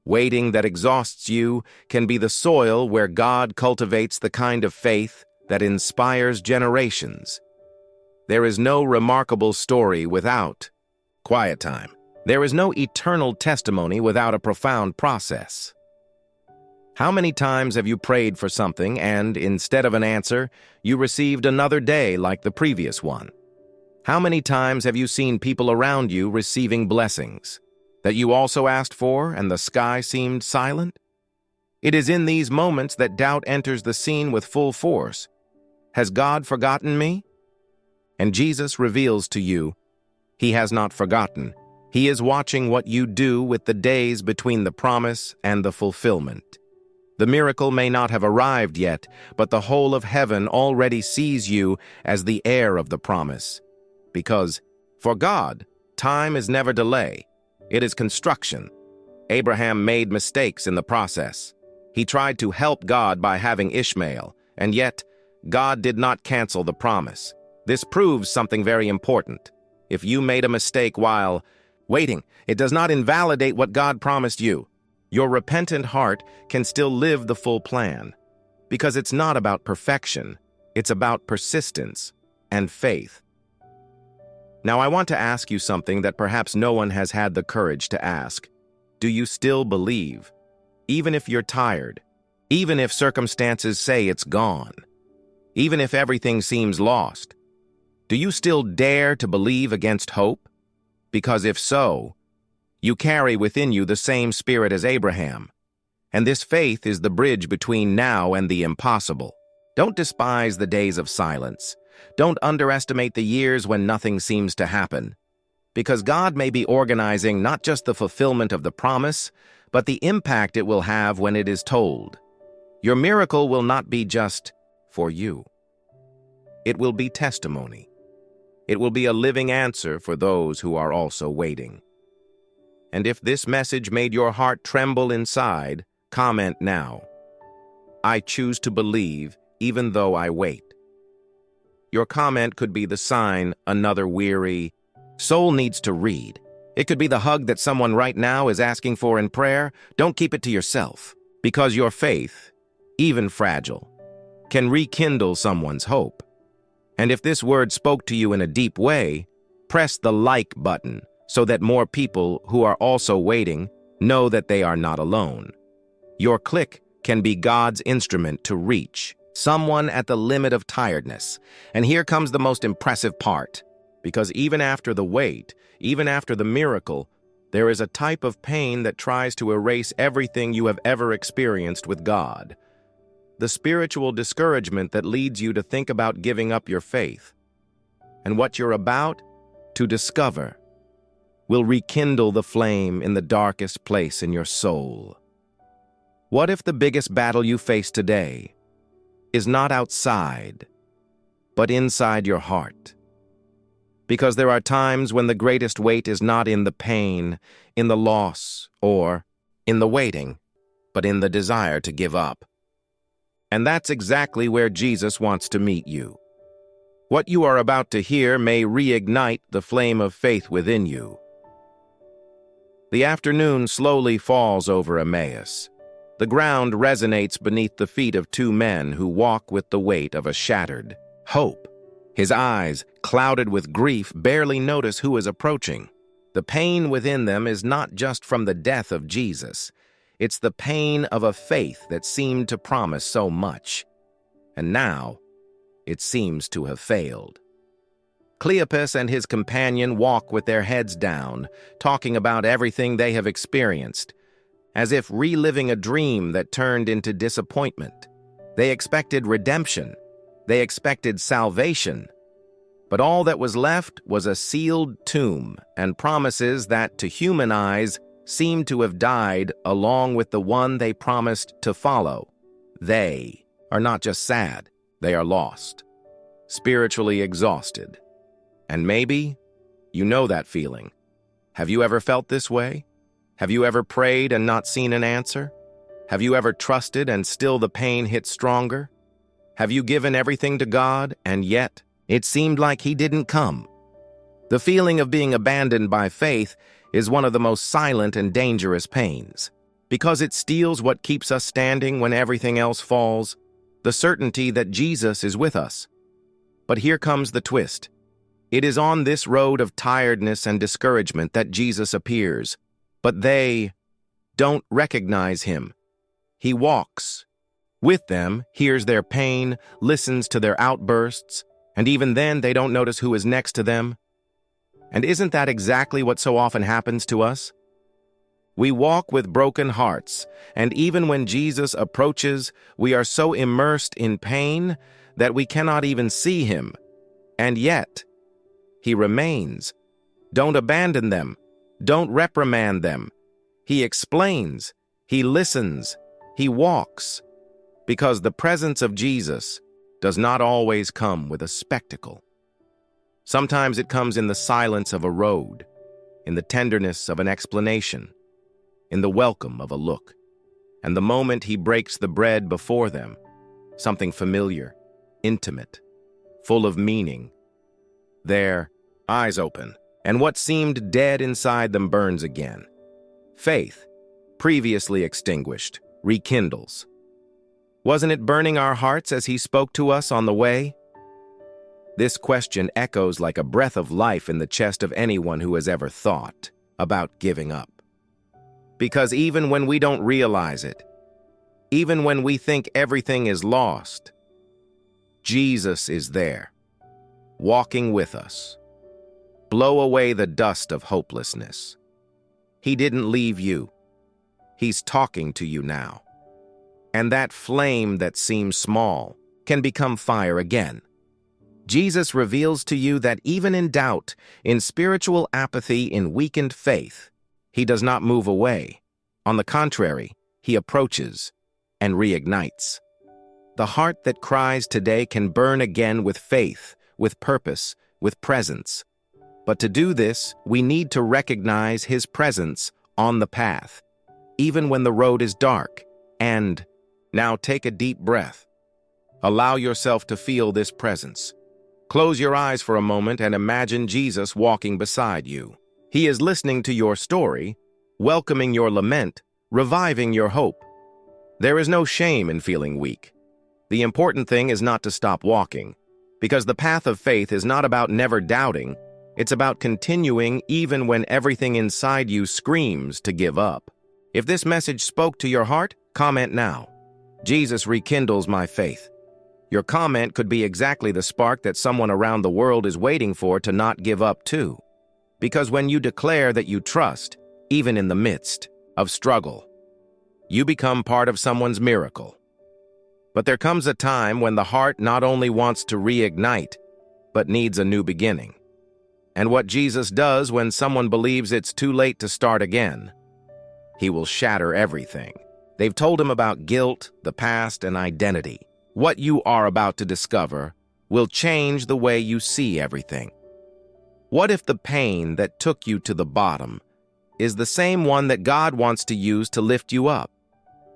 Waiting that exhausts you can be the soil where God cultivates the kind of faith that inspires generations. There is no remarkable story without quiet time. There is no eternal testimony without a profound process. How many times have you prayed for something and, instead of an answer, you received another day like the previous one? How many times have you seen people around you receiving blessings that you also asked for and the sky seemed silent? It is in these moments that doubt enters the scene with full force. Has God forgotten me? And Jesus reveals to you, He has not forgotten. He is watching what you do with the days between the promise and the fulfillment. The miracle may not have arrived yet, but the whole of heaven already sees you as the heir of the promise. Because, for God, time is never delay. It is construction. Abraham made mistakes in the process. He tried to help God by having Ishmael, and yet, God did not cancel the promise. This proves something very important. If you made a mistake while waiting, it does not invalidate what God promised you. Your repentant heart can still live the full plan, because it's not about perfection, it's about persistence and faith. Now, I want to ask you something that perhaps no one has had the courage to ask. Do you still believe? Even if you're tired, even if circumstances say it's gone, even if everything seems lost, do you still dare to believe against hope? Because if so, you carry within you the same spirit as Abraham, and this faith is the bridge between now and the impossible. Don't despise the days of silence. Don't underestimate the years when nothing seems to happen, because God may be organizing not just the fulfillment of the promise, but the impact it will have when it is told. Your miracle will not be just for you. It will be testimony. It will be a living answer for those who are also waiting. And if this message made your heart tremble inside, comment now. I choose to believe even though I wait. Your comment could be the sign another weary, Soul needs to read. It could be the hug that someone right now is asking for in prayer. Don't keep it to yourself, because your faith, even fragile, can rekindle someone's hope. And if this word spoke to you in a deep way, press the like button so that more people who are also waiting know that they are not alone. Your click can be God's instrument to reach someone at the limit of tiredness. And here comes the most impressive part, because even after the wait, even after the miracle, there is a type of pain that tries to erase everything you have ever experienced with God. The spiritual discouragement that leads you to think about giving up your faith. And what you're about to discover will rekindle the flame in the darkest place in your soul. What if the biggest battle you face today is not outside, but inside your heart? Because there are times when the greatest weight is not in the pain, in the loss, or in the waiting, but in the desire to give up. And that's exactly where Jesus wants to meet you. What you are about to hear may reignite the flame of faith within you. The afternoon slowly falls over Emmaus. The ground resonates beneath the feet of two men who walk with the weight of a shattered hope. His eyes, clouded with grief, barely notice who is approaching. The pain within them is not just from the death of Jesus. It's the pain of a faith that seemed to promise so much. And now, it seems to have failed. Cleopas and his companion walk with their heads down, talking about everything they have experienced, as if reliving a dream that turned into disappointment. They expected redemption. They expected salvation. But all that was left was a sealed tomb and promises that, to human eyes, seemed to have died along with the one they promised to follow. They are not just sad, they are lost, spiritually exhausted. And maybe you know that feeling. Have you ever felt this way? Have you ever prayed and not seen an answer? Have you ever trusted and still the pain hit stronger? Have you given everything to God and yet it seemed like He didn't come? The feeling of being abandoned by faith is one of the most silent and dangerous pains, because it steals what keeps us standing when everything else falls, the certainty that Jesus is with us. But here comes the twist. It is on this road of tiredness and discouragement that Jesus appears, but they don't recognize Him. He walks with them, hears their pain, listens to their outbursts, and even then they don't notice who is next to them. And isn't that exactly what so often happens to us? We walk with broken hearts, and even when Jesus approaches, we are so immersed in pain that we cannot even see Him. And yet, He remains. Don't abandon them. Don't reprimand them. He explains. He listens. He walks. Because the presence of Jesus does not always come with a spectacle. Sometimes it comes in the silence of a road, in the tenderness of an explanation, in the welcome of a look. And the moment He breaks the bread before them, something familiar, intimate, full of meaning, their eyes open, and what seemed dead inside them burns again. Faith, previously extinguished, rekindles. Wasn't it burning our hearts as He spoke to us on the way? This question echoes like a breath of life in the chest of anyone who has ever thought about giving up. Because even when we don't realize it, even when we think everything is lost, Jesus is there, walking with us. Blow away the dust of hopelessness. He didn't leave you. He's talking to you now. And that flame that seems small can become fire again. Jesus reveals to you that even in doubt, in spiritual apathy, in weakened faith, He does not move away. On the contrary, He approaches and reignites. The heart that cries today can burn again with faith, with purpose, with presence. But to do this, we need to recognize His presence on the path, even when the road is dark. And now take a deep breath. Allow yourself to feel this presence. Close your eyes for a moment and imagine Jesus walking beside you. He is listening to your story, welcoming your lament, reviving your hope. There is no shame in feeling weak. The important thing is not to stop walking, because the path of faith is not about never doubting, it's about continuing even when everything inside you screams to give up. If this message spoke to your heart, comment now. Jesus rekindles my faith. Your comment could be exactly the spark that someone around the world is waiting for to not give up too. Because when you declare that you trust, even in the midst of struggle, you become part of someone's miracle. But there comes a time when the heart not only wants to reignite, but needs a new beginning. And what Jesus does when someone believes it's too late to start again, he will shatter everything. They've told him about guilt, the past, and identity. What you are about to discover will change the way you see everything. What if the pain that took you to the bottom is the same one that God wants to use to lift you up?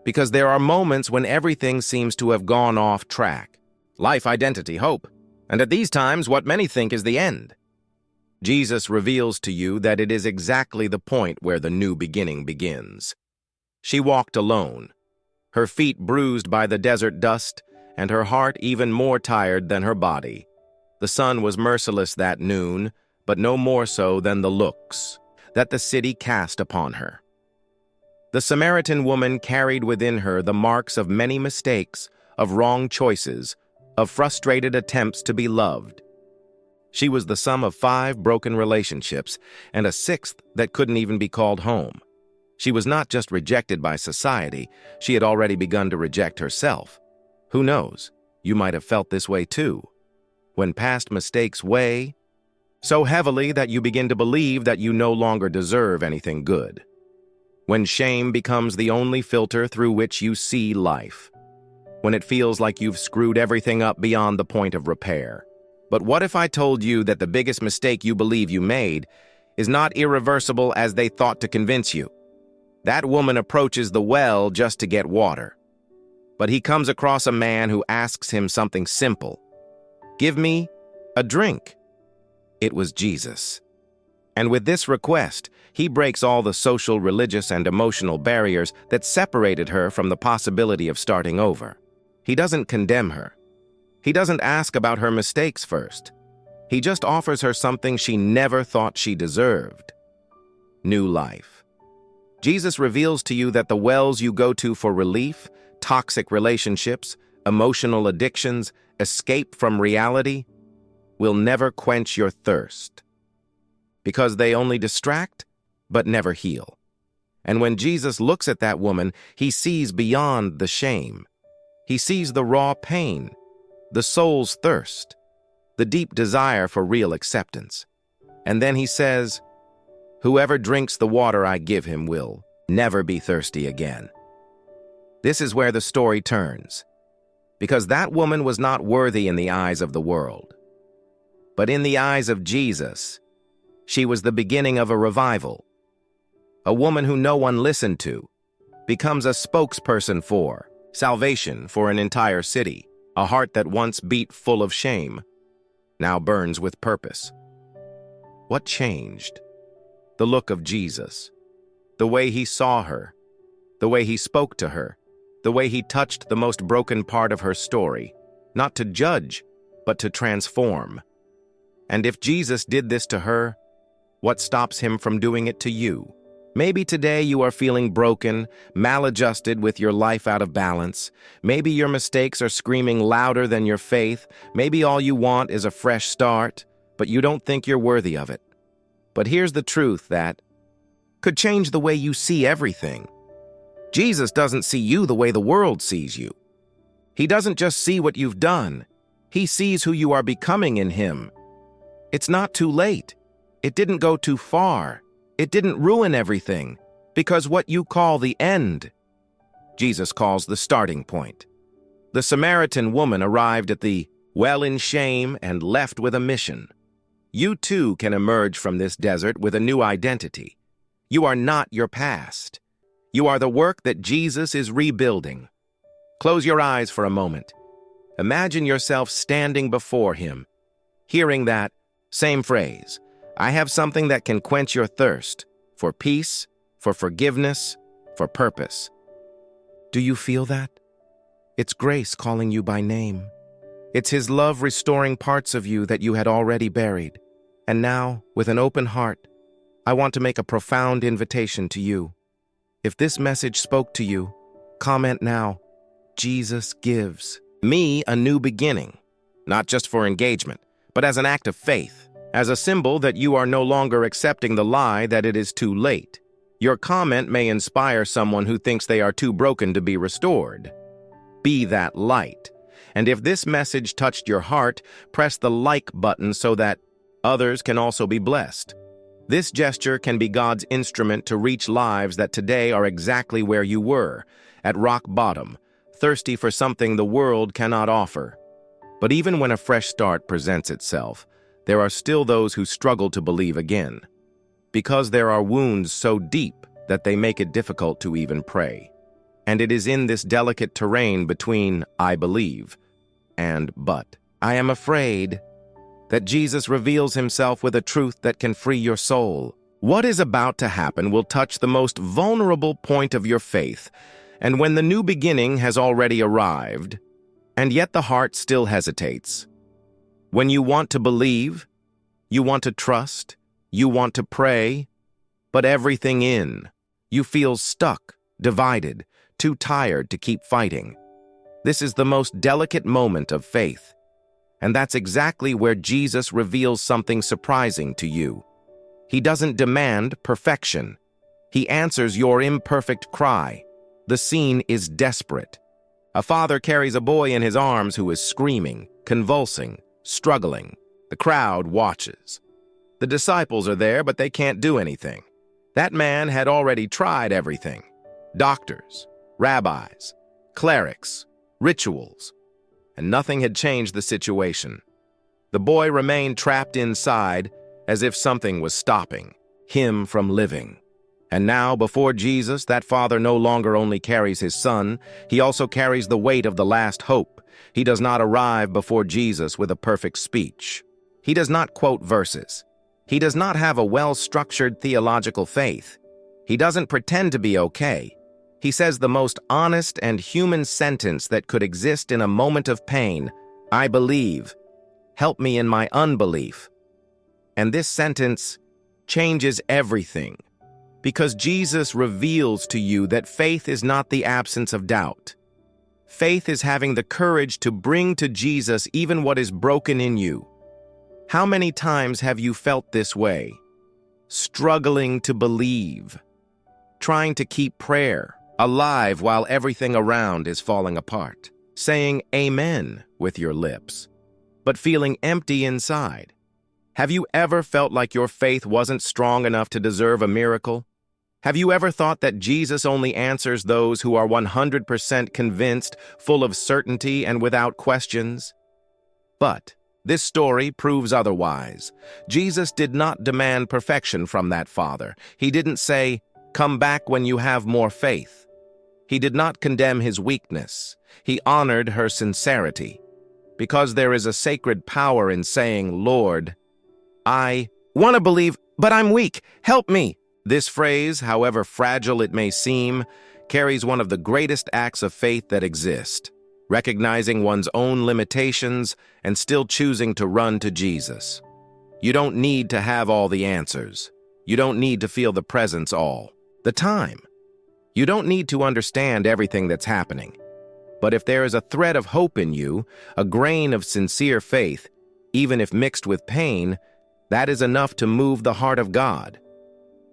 Because there are moments when everything seems to have gone off track. Life, identity, hope. And at these times, what many think is the end. Jesus reveals to you that it is exactly the point where the new beginning begins. She walked alone, her feet bruised by the desert dust, and her heart even more tired than her body. The sun was merciless that noon, but no more so than the looks that the city cast upon her. The Samaritan woman carried within her the marks of many mistakes, of wrong choices, of frustrated attempts to be loved. She was the sum of 5 broken relationships and a 6th that couldn't even be called home. She was not just rejected by society, she had already begun to reject herself. Who knows, you might have felt this way too. When past mistakes weigh so heavily that you begin to believe that you no longer deserve anything good. When shame becomes the only filter through which you see life. When it feels like you've screwed everything up beyond the point of repair. But what if I told you that the biggest mistake you believe you made is not irreversible as they thought to convince you? That woman approaches the well just to get water. But he comes across a man who asks him something simple. Give me a drink. It was Jesus. And with this request, he breaks all the social, religious, and emotional barriers that separated her from the possibility of starting over. He doesn't condemn her. He doesn't ask about her mistakes first. He just offers her something she never thought she deserved. New life. Jesus reveals to you that the wells you go to for relief, toxic relationships, emotional addictions, escape from reality, will never quench your thirst. Because they only distract, but never heal. And when Jesus looks at that woman, he sees beyond the shame. He sees the raw pain, the soul's thirst, the deep desire for real acceptance. And then he says, "Whoever drinks the water I give him will never be thirsty again." This is where the story turns, because that woman was not worthy in the eyes of the world. But in the eyes of Jesus, she was the beginning of a revival. A woman who no one listened to becomes a spokesperson for salvation for an entire city. A heart that once beat full of shame now burns with purpose. What changed? The look of Jesus, the way he saw her, the way he spoke to her, the way he touched the most broken part of her story, not to judge, but to transform. And if Jesus did this to her, what stops him from doing it to you? Maybe today you are feeling broken, maladjusted with your life out of balance. Maybe your mistakes are screaming louder than your faith. Maybe all you want is a fresh start, but you don't think you're worthy of it. But here's the truth that could change the way you see everything. Jesus doesn't see you the way the world sees you. He doesn't just see what you've done. He sees who you are becoming in him. It's not too late. It didn't go too far. It didn't ruin everything, because what you call the end, Jesus calls the starting point. The Samaritan woman arrived at the well in shame and left with a mission. You too can emerge from this desert with a new identity. You are not your past. You are the work that Jesus is rebuilding. Close your eyes for a moment. Imagine yourself standing before him, Hearing that, same phrase, I have something that can quench your thirst for peace, for forgiveness, for purpose. Do you feel that? It's grace calling you by name. It's His love restoring parts of you that you had already buried. And now, with an open heart, I want to make a profound invitation to you. If this message spoke to you, comment now, Jesus gives me a new beginning, not just for engagement, but as an act of faith, as a symbol that you are no longer accepting the lie that it is too late. Your comment may inspire someone who thinks they are too broken to be restored. Be that light. And if this message touched your heart, press the like button so that others can also be blessed. This gesture can be God's instrument to reach lives that today are exactly where you were, at rock bottom, thirsty for something the world cannot offer. But even when a fresh start presents itself, there are still those who struggle to believe again, because there are wounds so deep that they make it difficult to even pray. And it is in this delicate terrain between I believe and but I am afraid that Jesus reveals Himself with a truth that can free your soul. What is about to happen will touch the most vulnerable point of your faith, and when the new beginning has already arrived, and yet the heart still hesitates. When you want to believe, you want to trust, you want to pray, but everything you feel stuck, divided, too tired to keep fighting. This is the most delicate moment of faith. And that's exactly where Jesus reveals something surprising to you. He doesn't demand perfection. He answers your imperfect cry. The scene is desperate. A father carries a boy in his arms who is screaming, convulsing, struggling. The crowd watches. The disciples are there, but they can't do anything. That man had already tried everything. Doctors, rabbis, clerics, rituals. And nothing had changed the situation. The boy remained trapped inside as if something was stopping him from living. And now, before Jesus, that father no longer only carries his son, he also carries the weight of the last hope. He does not arrive before Jesus with a perfect speech. He does not quote verses. He does not have a well-structured theological faith. He doesn't pretend to be okay. He says the most honest and human sentence that could exist in a moment of pain, I believe. Help me in my unbelief. And this sentence changes everything, because Jesus reveals to you that faith is not the absence of doubt. Faith is having the courage to bring to Jesus even what is broken in you. How many times have you felt this way? Struggling to believe, trying to keep prayer alive while everything around is falling apart, saying amen with your lips, but feeling empty inside. Have you ever felt like your faith wasn't strong enough to deserve a miracle? Have you ever thought that Jesus only answers those who are 100% convinced, full of certainty and without questions? But this story proves otherwise. Jesus did not demand perfection from that father. He didn't say, "Come back when you have more faith." He did not condemn his weakness. He honored her sincerity. Because there is a sacred power in saying, "Lord, I want to believe, but I'm weak. Help me." This phrase, however fragile it may seem, carries one of the greatest acts of faith that exist, recognizing one's own limitations and still choosing to run to Jesus. You don't need to have all the answers. You don't need to feel the presence all the time. You don't need to understand everything that's happening. But if there is a thread of hope in you, a grain of sincere faith, even if mixed with pain, that is enough to move the heart of God.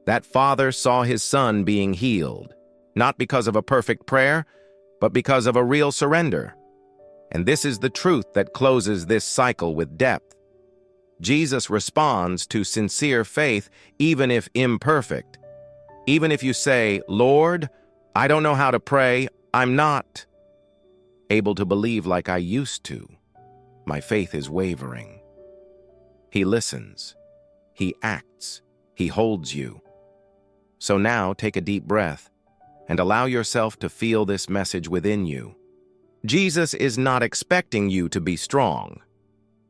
That father saw his son being healed, not because of a perfect prayer, but because of a real surrender. And this is the truth that closes this cycle with depth. Jesus responds to sincere faith, even if imperfect. Even if you say, "Lord, I don't know how to pray. I'm not able to believe like I used to. My faith is wavering." He listens. He acts. He holds you. So now take a deep breath and allow yourself to feel this message within you. Jesus is not expecting you to be strong.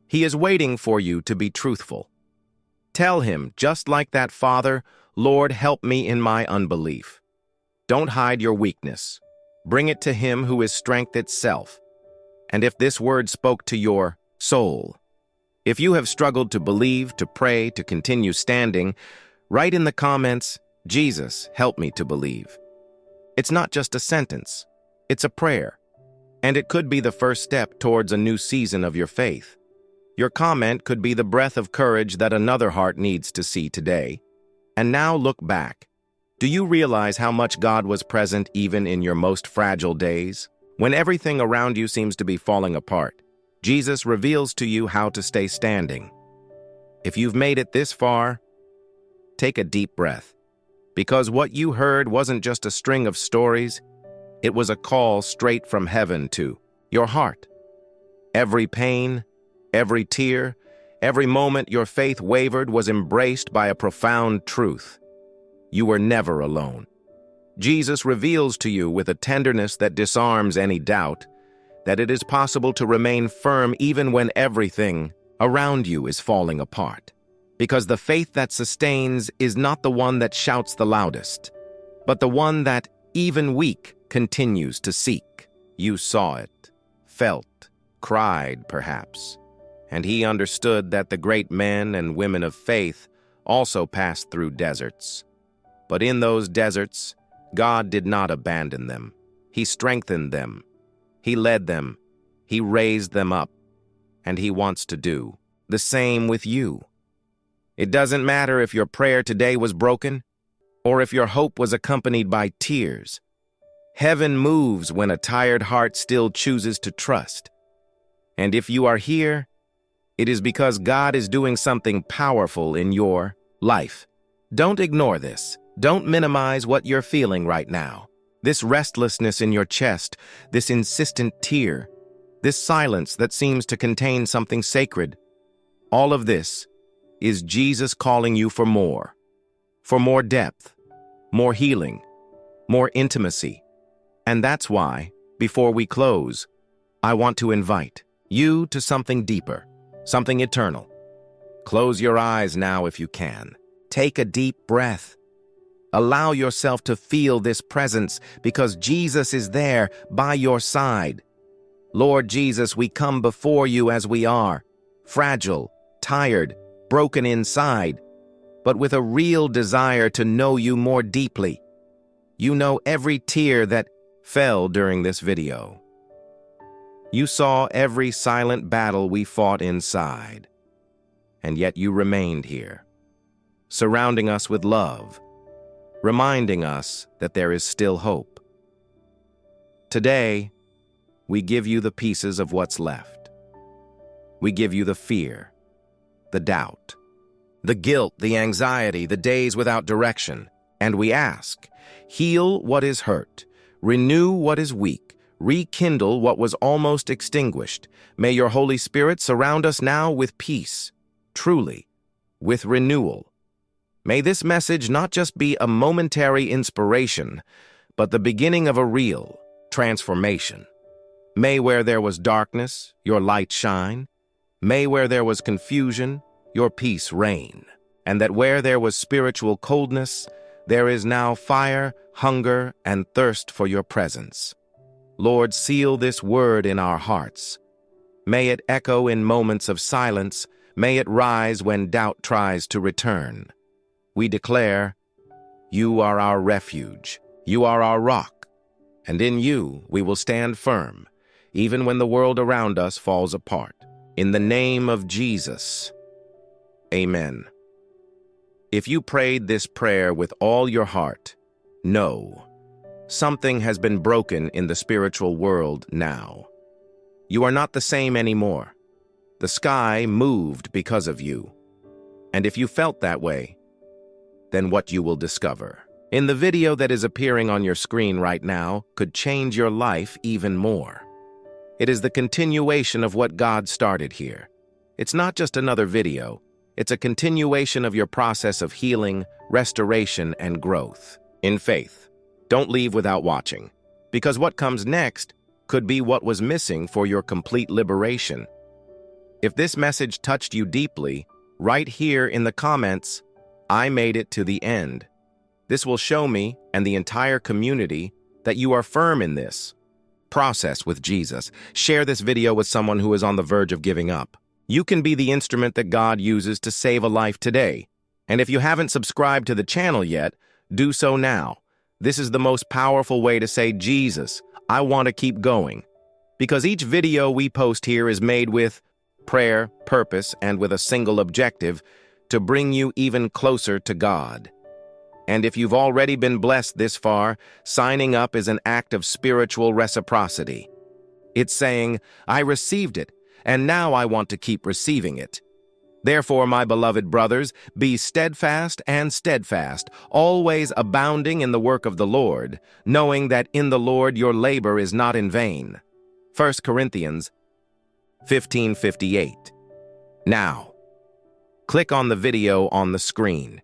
He is waiting for you to be truthful. Tell him, just like that father, "Lord, help me in my unbelief." Don't hide your weakness. Bring it to him who is strength itself. And if this word spoke to your soul, if you have struggled to believe, to pray, to continue standing, write in the comments, "Jesus, help me to believe." It's not just a sentence, it's a prayer. And it could be the first step towards a new season of your faith. Your comment could be the breath of courage that another heart needs to see today. And now look back. Do you realize how much God was present even in your most fragile days? When everything around you seems to be falling apart, Jesus reveals to you how to stay standing. If you've made it this far, take a deep breath. Because what you heard wasn't just a string of stories, it was a call straight from heaven to your heart. Every pain, every tear, every moment your faith wavered was embraced by a profound truth. You were never alone. Jesus reveals to you with a tenderness that disarms any doubt that it is possible to remain firm even when everything around you is falling apart. Because the faith that sustains is not the one that shouts the loudest, but the one that, even weak, continues to seek. You saw it, felt, cried perhaps, and he understood that the great men and women of faith also passed through deserts. But in those deserts, God did not abandon them. He strengthened them. He led them. He raised them up. And he wants to do the same with you. It doesn't matter if your prayer today was broken or if your hope was accompanied by tears. Heaven moves when a tired heart still chooses to trust. And if you are here, it is because God is doing something powerful in your life. Don't ignore this. Don't minimize what you're feeling right now. This restlessness in your chest, this insistent tear, this silence that seems to contain something sacred. All of this is Jesus calling you for more depth, more healing, more intimacy. And that's why, before we close, I want to invite you to something deeper, something eternal. Close your eyes now if you can. Take a deep breath. Allow yourself to feel this presence because Jesus is there by your side. Lord Jesus, we come before you as we are, fragile, tired, broken inside, but with a real desire to know you more deeply. You know every tear that fell during this video. You saw every silent battle we fought inside, and yet you remained here, surrounding us with love, reminding us that there is still hope. Today, we give you the pieces of what's left. We give you the fear, the doubt, the guilt, the anxiety, the days without direction, and we ask, heal what is hurt, renew what is weak, rekindle what was almost extinguished. May your Holy Spirit surround us now with peace, truly, with renewal. May this message not just be a momentary inspiration, but the beginning of a real transformation. May where there was darkness, your light shine. May where there was confusion, your peace reign. And that where there was spiritual coldness, there is now fire, hunger, and thirst for your presence. Lord, seal this word in our hearts. May it echo in moments of silence. May it rise when doubt tries to return. We declare, you are our refuge, you are our rock, and in you we will stand firm, even when the world around us falls apart. In the name of Jesus, amen. If you prayed this prayer with all your heart, know something has been broken in the spiritual world now. You are not the same anymore. The sky moved because of you. And if you felt that way, then what you will discover in the video that is appearing on your screen right now could change your life even more. It is the continuation of what God started here. It's not just another video. It's a continuation of your process of healing, restoration, and growth. In faith, don't leave without watching, because what comes next could be what was missing for your complete liberation. If this message touched you deeply, write here in the comments, "I made it to the end." This will show me and the entire community that you are firm in this process with Jesus. Share this video with someone who is on the verge of giving up. You can be the instrument that God uses to save a life today. And if you haven't subscribed to the channel yet, do so now. This is the most powerful way to say, "Jesus, I want to keep going." Because each video we post here is made with prayer, purpose, and with a single objective: to bring you even closer to God. And if you've already been blessed this far, signing up is an act of spiritual reciprocity. It's saying, "I received it, and now I want to keep receiving it." Therefore, my beloved brothers, be steadfast and steadfast, always abounding in the work of the Lord, knowing that in the Lord your labor is not in vain. 1 Corinthians 15:58. Now, click on the video on the screen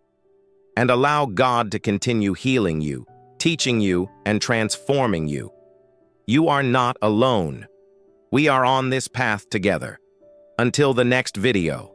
and allow God to continue healing you, teaching you, and transforming you. You are not alone. We are on this path together. Until the next video.